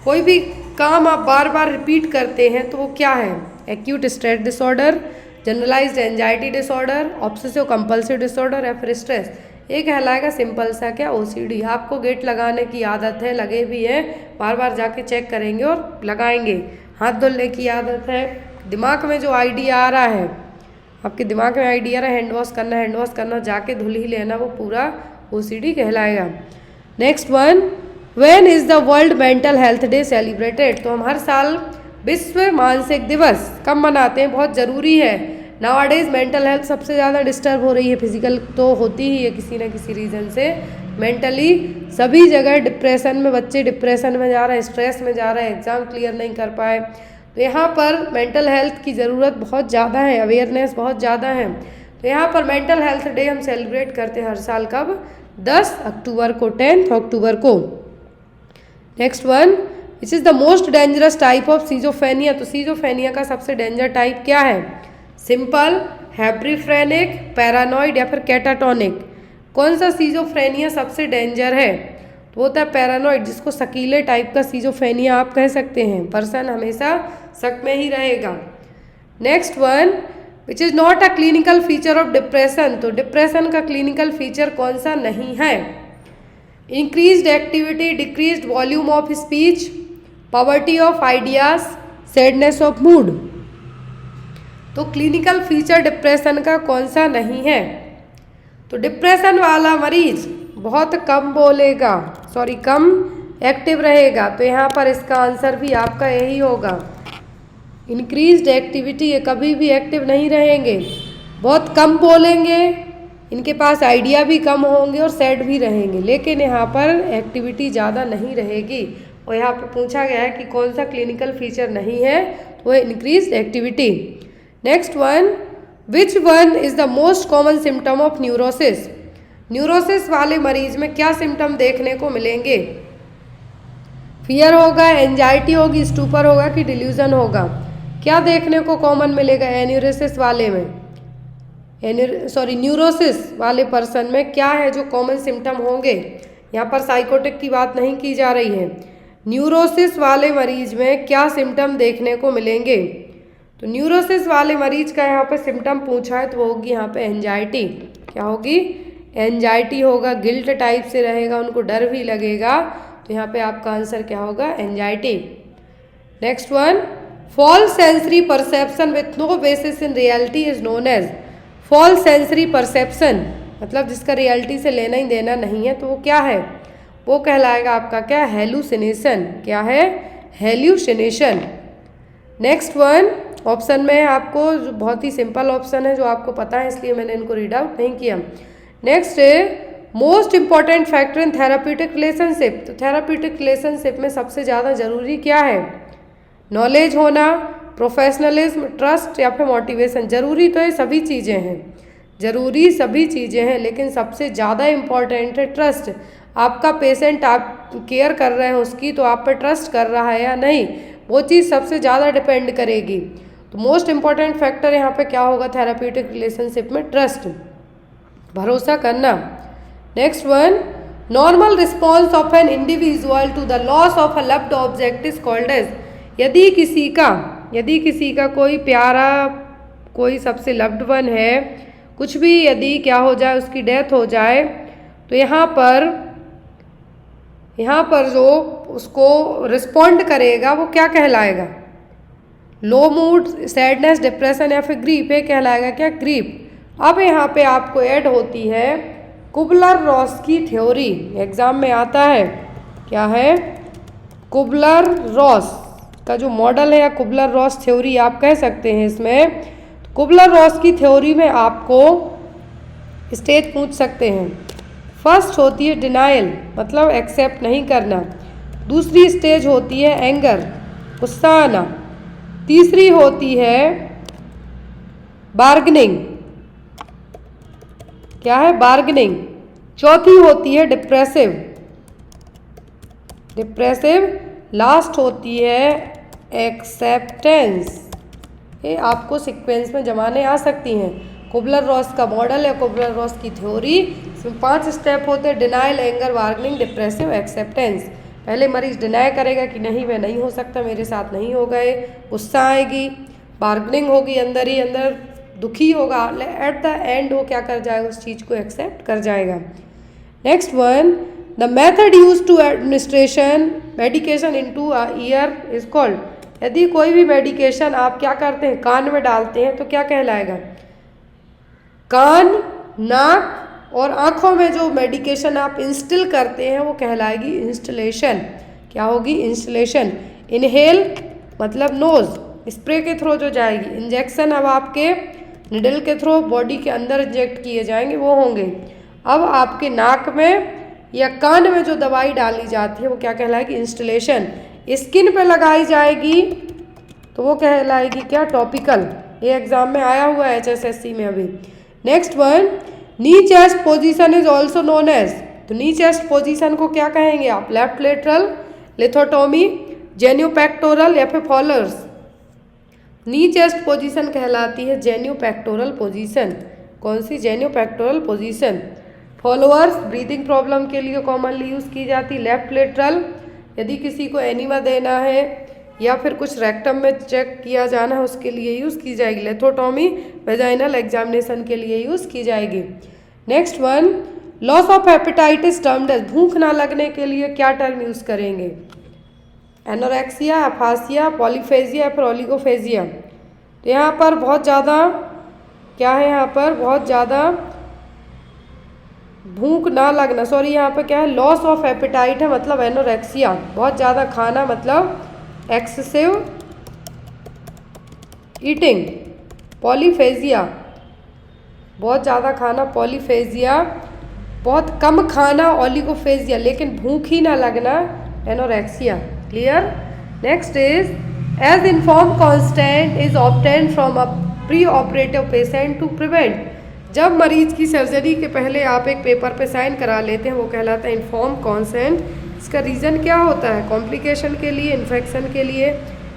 कोई भी काम आप बार बार रिपीट करते हैं तो वो क्या है, acute stress disorder, generalized anxiety disorder, obsessive compulsive disorder या फिर स्ट्रेस। ये कहलाएगा सिंपल सा क्या, ओसीडी। आपको गेट लगाने की आदत है, लगे भी है, बार बार जाके चेक करेंगे और लगाएंगे। हाथ धुलने की आदत है, दिमाग में जो आइडिया आ रहा है, आपके दिमाग में आइडिया आ रहा है हैंड वॉश करना, हैंड वॉश करना, जाके धुल ही लेना, वो पूरा ओसीडी कहलाएगा। Next one, when is the world mental health day celebrated, तो हम हर साल विश्व मानसिक दिवस कब मनाते हैं, बहुत ज़रूरी है। नाउअडेज मेंटल हेल्थ सबसे ज़्यादा डिस्टर्ब हो रही है, फिजिकल तो होती ही है किसी न किसी रीज़न से, मेंटली सभी जगह डिप्रेशन में, बच्चे डिप्रेशन में जा रहे हैं, स्ट्रेस में जा रहे हैं, एग्ज़ाम क्लियर नहीं कर पाए। तो यहाँ पर मेंटल हेल्थ की ज़रूरत बहुत ज़्यादा है, अवेयरनेस बहुत ज़्यादा है। तो यहाँ पर मेंटल हेल्थ डे हम सेलिब्रेट करते हैं हर साल, कब, 10 अक्टूबर को, 10 अक्टूबर को। Next one, which is the most dangerous type of schizophrenia, तो सीजोफेनिया का सबसे डेंजर टाइप क्या है, सिंपल, हैप्रीफ्रेनिक, पैरानॉइड या फिर कैटाटोनिक। कौन सा सीजोफ्रेनिया सबसे डेंजर है, तो होता है पैरानॉइड, जिसको शकीले टाइप का सीजोफ्रेनिया आप कह सकते हैं। पर्सन हमेशा शक में ही रहेगा। Next one, which is not a clinical feature of depression, तो डिप्रेशन का क्लिनिकल फीचर कौन सा नहीं है, increased activity, decreased volume of speech, poverty of ideas, sadness of mood. तो क्लिनिकल फीचर डिप्रेशन का कौन सा नहीं है, तो डिप्रेशन वाला मरीज बहुत कम बोलेगा, सॉरी कम एक्टिव रहेगा। तो यहाँ पर इसका आंसर भी आपका यही होगा, इंक्रीज्ड एक्टिविटी। ये कभी भी एक्टिव नहीं रहेंगे, बहुत कम बोलेंगे, इनके पास आइडिया भी कम होंगे और सेट भी रहेंगे, लेकिन यहाँ पर एक्टिविटी ज़्यादा नहीं रहेगी। और यहाँ पर पूछा गया है कि कौन सा क्लिनिकल फीचर नहीं है, तो वह increase activity. Next one, which one is the most common symptom of neurosis. Neurosis वाले मरीज में क्या सिम्टम देखने को मिलेंगे? फियर होगा, एंजाइटी होगी, स्टूपर होगा कि डिल्यूजन होगा? क्या देखने को कॉमन मिलेगा एन्यूरोसिस वाले में? न्यूरोसिस वाले पर्सन में क्या है जो कॉमन सिम्टम होंगे? यहाँ पर साइकोटिक की बात नहीं की जा रही है। न्यूरोसिस वाले मरीज में क्या सिम्टम देखने को मिलेंगे? तो न्यूरोसिस वाले मरीज का यहाँ पर सिम्टम पूछा है तो वो होगी यहाँ पे एंजाइटी। क्या होगी? एंजाइटी होगा, गिल्ट टाइप से रहेगा, उनको डर भी लगेगा, तो यहाँ पे आपका आंसर क्या होगा? Anxiety. Next one, false sensory perception with no basis in reality is known as. False sensory perception मतलब जिसका रियलिटी से लेना ही देना नहीं है, तो वो क्या है? वो कहलाएगा आपका क्या? हेलुसिनेशन। क्या है? हेल्यूसिनेशन। नेक्स्ट वन, ऑप्शन में आपको बहुत ही सिंपल ऑप्शन है जो आपको पता है, इसलिए मैंने इनको रीड आउट नहीं किया। नेक्स्ट है most important factor in therapeutic relationship. तो थेराप्यूटिक रिलेशनशिप में सबसे ज़्यादा जरूरी क्या है? नॉलेज होना, प्रोफेशनलिज्म, ट्रस्ट या फिर मोटिवेशन। जरूरी तो ये सभी चीज़ें हैं, जरूरी सभी चीज़ें हैं, लेकिन सबसे ज़्यादा इम्पॉर्टेंट है ट्रस्ट। आपका पेशेंट आप केयर कर रहे हैं उसकी, तो आप पर ट्रस्ट कर रहा है या नहीं, वो चीज़ सबसे ज़्यादा डिपेंड करेगी। तो मोस्ट इम्पॉर्टेंट फैक्टर यहाँ पे क्या होगा थेराप्यूटिक रिलेशनशिप में? ट्रस्ट, भरोसा करना। Next one, normal response of an individual to the loss of a loved object is called as. यदि किसी का कोई प्यारा, कोई सबसे लव्ड वन है, कुछ भी यदि क्या हो जाए, उसकी डेथ हो जाए, तो यहाँ पर जो उसको रिस्पॉन्ड करेगा वो क्या कहलाएगा? लो मूड, सैडनेस, डिप्रेशन या फिर ग्रीफ, ये कहलाएगा क्या? ग्रीफ। अब यहाँ पे आपको ऐड होती है कुबलर रॉस की थ्योरी, एग्जाम में आता है। क्या है? कुबलर रॉस का जो मॉडल है या कुबलर रॉस थ्योरी आप कह सकते हैं इसमें। तो कुबलर रॉस की थ्योरी में आपको स्टेज पूछ सकते हैं। फर्स्ट होती है डिनाइल, मतलब एक्सेप्ट नहीं करना। दूसरी स्टेज होती है एंगर, गुस्सा आना। तीसरी होती है बार्गेनिंग। क्या है? बार्गेनिंग। चौथी होती है डिप्रेसिव। लास्ट होती है एक्सेप्टेंस। ये आपको सीक्वेंस में जमाने आ सकती हैं। कुबलर रॉस का मॉडल है, कुबलर रॉस की थ्योरी, इसमें 5 स्टेप होते हैं: denial, anger, bargaining, depressive, acceptance. पहले मरीज डिनाई करेगा कि नहीं, मैं नहीं हो सकता, मेरे साथ नहीं हो गए, गुस्सा आएगी, बार्गेनिंग होगी, अंदर ही अंदर दुखी होगा, एट द एंड वो क्या कर जाएगा? उस चीज़ को एक्सेप्ट कर जाएगा। Next one, the method use to administration medication into a ear is called. यदि कोई भी मेडिकेशन आप क्या करते हैं? कान में डालते हैं, तो क्या कहलाएगा? कान, नाक और आँखों में जो मेडिकेशन आप इंस्टिल करते हैं वो कहलाएगी इंस्टलेशन। क्या होगी? इंस्टलेशन। इनहेल मतलब नोज, स्प्रे के थ्रू जो जाएगी। इंजेक्शन अब आपके निडल के थ्रू बॉडी के अंदर इंजेक्ट किए जाएंगे, वो होंगे। अब आपके नाक में या कान में जो दवाई डाली जाती है वो क्या कहलाएगी? इंस्टलेशन। स्किन पे लगाई जाएगी तो वो कहलाएगी क्या? टॉपिकल। ये एग्जाम में आया हुआ है HSSC में अभी। Next one, knee chest position is also known as. तो नी चेस्ट पोजीशन को क्या कहेंगे आप? लेफ्ट लेटरल, लिथोटोमी, जेन्यूपेक्टोरल या फिर फॉलोअर्स। नी चेस्ट पोजीशन कहलाती है जेन्यूपेक्टोरल पोजीशन। कौन सी? जेन्यूपेक्टोरल पोजीशन। फॉलोअर्स ब्रीदिंग प्रॉब्लम के लिए कॉमनली यूज़ की जाती। लेफ्ट लेटरल यदि किसी को एनीमा देना है या फिर कुछ रेक्टम में चेक किया जाना है उसके लिए यूज़ की जाएगी। लेथोटोमी वेजाइनल एग्जामिनेशन के लिए यूज़ की जाएगी। Next one, loss of hepatitis termed as. भूख ना लगने के लिए क्या टर्म यूज़ करेंगे? एनोरेक्सिया, अफासिया, पॉलीफेजिया या फिर ओलिगोफेजिया। तो यहाँ पर बहुत ज़्यादा क्या है? यहाँ पर बहुत ज़्यादा भूख ना लगना, सॉरी यहाँ पे क्या है? लॉस ऑफ एपेटाइट है, मतलब एनोरेक्सिया, बहुत ज़्यादा खाना मतलब एक्सेसिव ईटिंग। पॉलीफेजिया बहुत ज़्यादा खाना पॉलीफेजिया, बहुत कम खाना ओलिगोफेजिया, लेकिन भूख ही ना लगना anorexia. Clear. Next is as inform constant is obtain from a pre operative patient to prevent. जब मरीज की सर्जरी के पहले आप एक पेपर पे साइन करा लेते हैं वो कहलाता है इन्फॉर्म कॉन्सेंट। इसका रीज़न क्या होता है? कॉम्प्लिकेशन के लिए, इन्फेक्शन के लिए,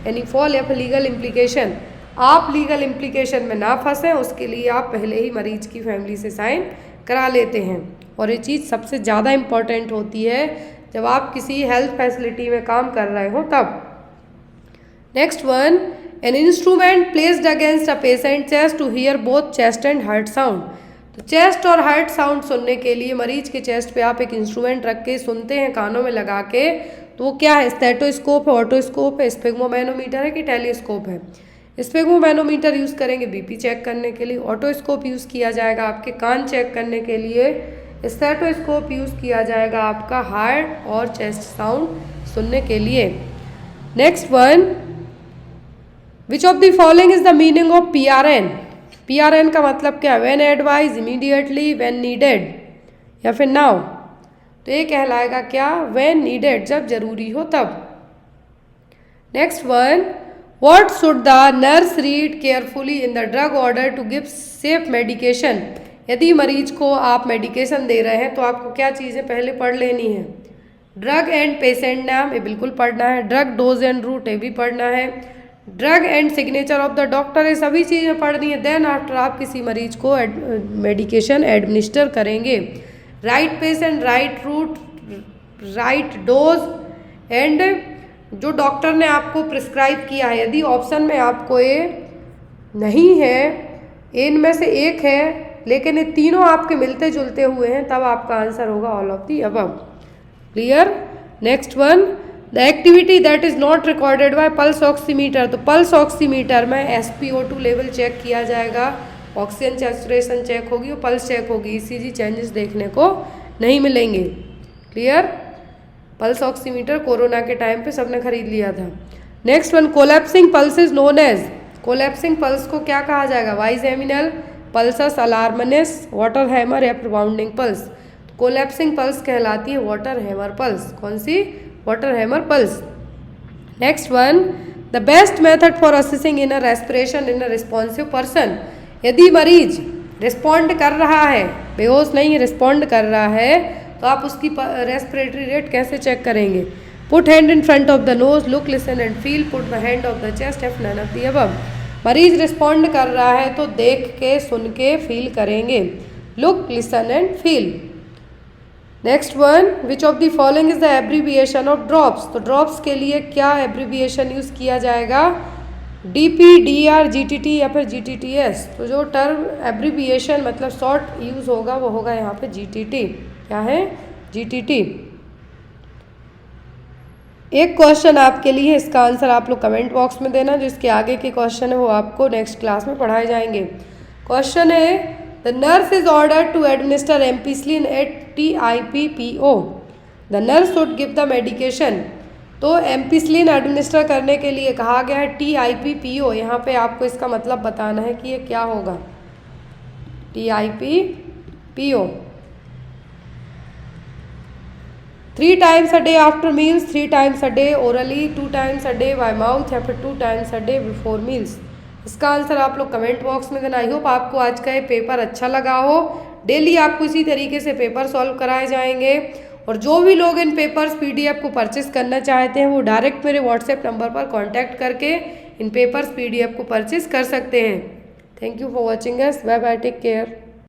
एनी फॉल या फिर लीगल इम्प्लीकेशन। आप लीगल इम्प्लीकेशन में ना फंसें उसके लिए आप पहले ही मरीज की फैमिली से साइन करा लेते हैं। और ये चीज़ सबसे ज़्यादा इम्पॉर्टेंट होती है जब आप किसी हेल्थ फैसिलिटी में काम कर रहे हो तब। Next one, an instrument placed against a patient chest to hear both chest and heart sound. तो चेस्ट और हार्ट साउंड सुनने के लिए मरीज के चेस्ट पे आप एक इंस्ट्रूमेंट रख के सुनते हैं कानों में लगा के। तो वो क्या है? स्टेटोस्कोप है, ऑटोस्कोप है, स्फिग्मोमैनोमीटर है कि टेलीस्कोप है? स्फिग्मोमैनोमीटर यूज़ करेंगे बीपी चेक करने के लिए, ऑटोस्कोप यूज़ किया जाएगा आपके कान चेक करने के लिए, स्टेटोस्कोप यूज़ किया जाएगा आपका हार्ट और चेस्ट साउंड सुनने के लिए। Next one, which of the following is the meaning of PRN? PRN का मतलब क्या? When advise, immediately, when needed या फिर नाउ। तो ये कहलाएगा क्या? व्हेन नीडेड, जब जरूरी हो तब। Next one, what should the nurse read carefully in the drug order to give safe medication? यदि मरीज को आप मेडिकेशन दे रहे हैं तो आपको क्या चीज़ें पहले पढ़ लेनी है? ड्रग एंड पेशेंट नाम, ये बिल्कुल पढ़ना है। ड्रग डोज एंड रूट, ये भी पढ़ना है। Drug and signature of the doctor, ये सभी चीज़ें पढ़नी है। देन आफ्टर आप किसी मरीज को मेडिकेशन एडमिनिस्टर करेंगे। Right patient, right route, right dose and जो डॉक्टर ने आपको प्रिस्क्राइब किया है। यदि ऑप्शन में आपको ये नहीं है, इनमें से एक है लेकिन ये तीनों आपके मिलते जुलते हुए हैं, तब आपका आंसर होगा all of the above. Clear. Next one, the activity that is not recorded by pulse oximeter. तो पल्स ऑक्सीमीटर में SpO2 लेवल चेक किया जाएगा, ऑक्सीजन सैचुरेशन चेक होगी और पल्स चेक होगी। ECG चेंजेस देखने को नहीं मिलेंगे। क्लियर। पल्स ऑक्सीमीटर कोरोना के टाइम पे सबने खरीद लिया था। Next one, collapsing pulse is known as. Collapsing pulse को क्या कहा जाएगा? Bigeminal pulsus, alternans, water hammer या फिर बाउंडिंग पल्स। कोलैप्सिंग पल्स कहलाती है वाटर हैमर पल्स। कौन सी? Water hammer pulse. Next one, the best method for assessing inner respiration in a responsive person. यदि मरीज रिस्पॉन्ड कर रहा है, बेहोश नहीं, रिस्पॉन्ड कर रहा है, तो आप उसकी रेस्पिरेटरी रेट कैसे चेक करेंगे? Put hand in front of the nose, look, listen and feel, put the hand of the chest, F none of the above. मरीज रिस्पॉन्ड कर रहा है तो देख के, सुन के, फील करेंगे। Look, listen and feel. Next one, which of the following is the abbreviation of drops. तो ड्रॉप्स के लिए क्या एब्रीविएशन यूज़ किया जाएगा? DP, DR, GTT या फिर GTTS। तो जो टर्म एब्रीविएशन मतलब शॉर्ट यूज़ होगा वो होगा यहाँ पे GTT। क्या है? GTT। एक क्वेश्चन आपके लिए, इसका आंसर आप लोग कमेंट बॉक्स में देना। जो इसके आगे के क्वेश्चन है वो आपको नेक्स्ट क्लास में पढ़ाए जाएंगे। क्वेश्चन है, the nurse is order to administer ampicillin at TIPPO। The nurse should give the medication. तो एम्पिसिलिन एडमिनिस्टर करने के लिए कहा गया है TIPPO। यहाँ पे आपको इसका मतलब बताना है कि ये क्या होगा। TIPPO। 3 times a day after meals, 3 times a day orally, 2 times a day by mouth या फिर 2 times a day before meals। इसका आंसर आप लोग कमेंट बॉक्स में देना। आई होप आपको आज का ये पेपर अच्छा लगा हो। डेली आपको इसी तरीके से पेपर सॉल्व कराए जाएंगे और जो भी लोग इन पेपर्स PDF को परचेस करना चाहते हैं वो डायरेक्ट मेरे व्हाट्सएप नंबर पर कॉन्टैक्ट करके इन पेपर्स PDF को परचेस कर सकते हैं। Thank you for watching us. Bye bye, take care.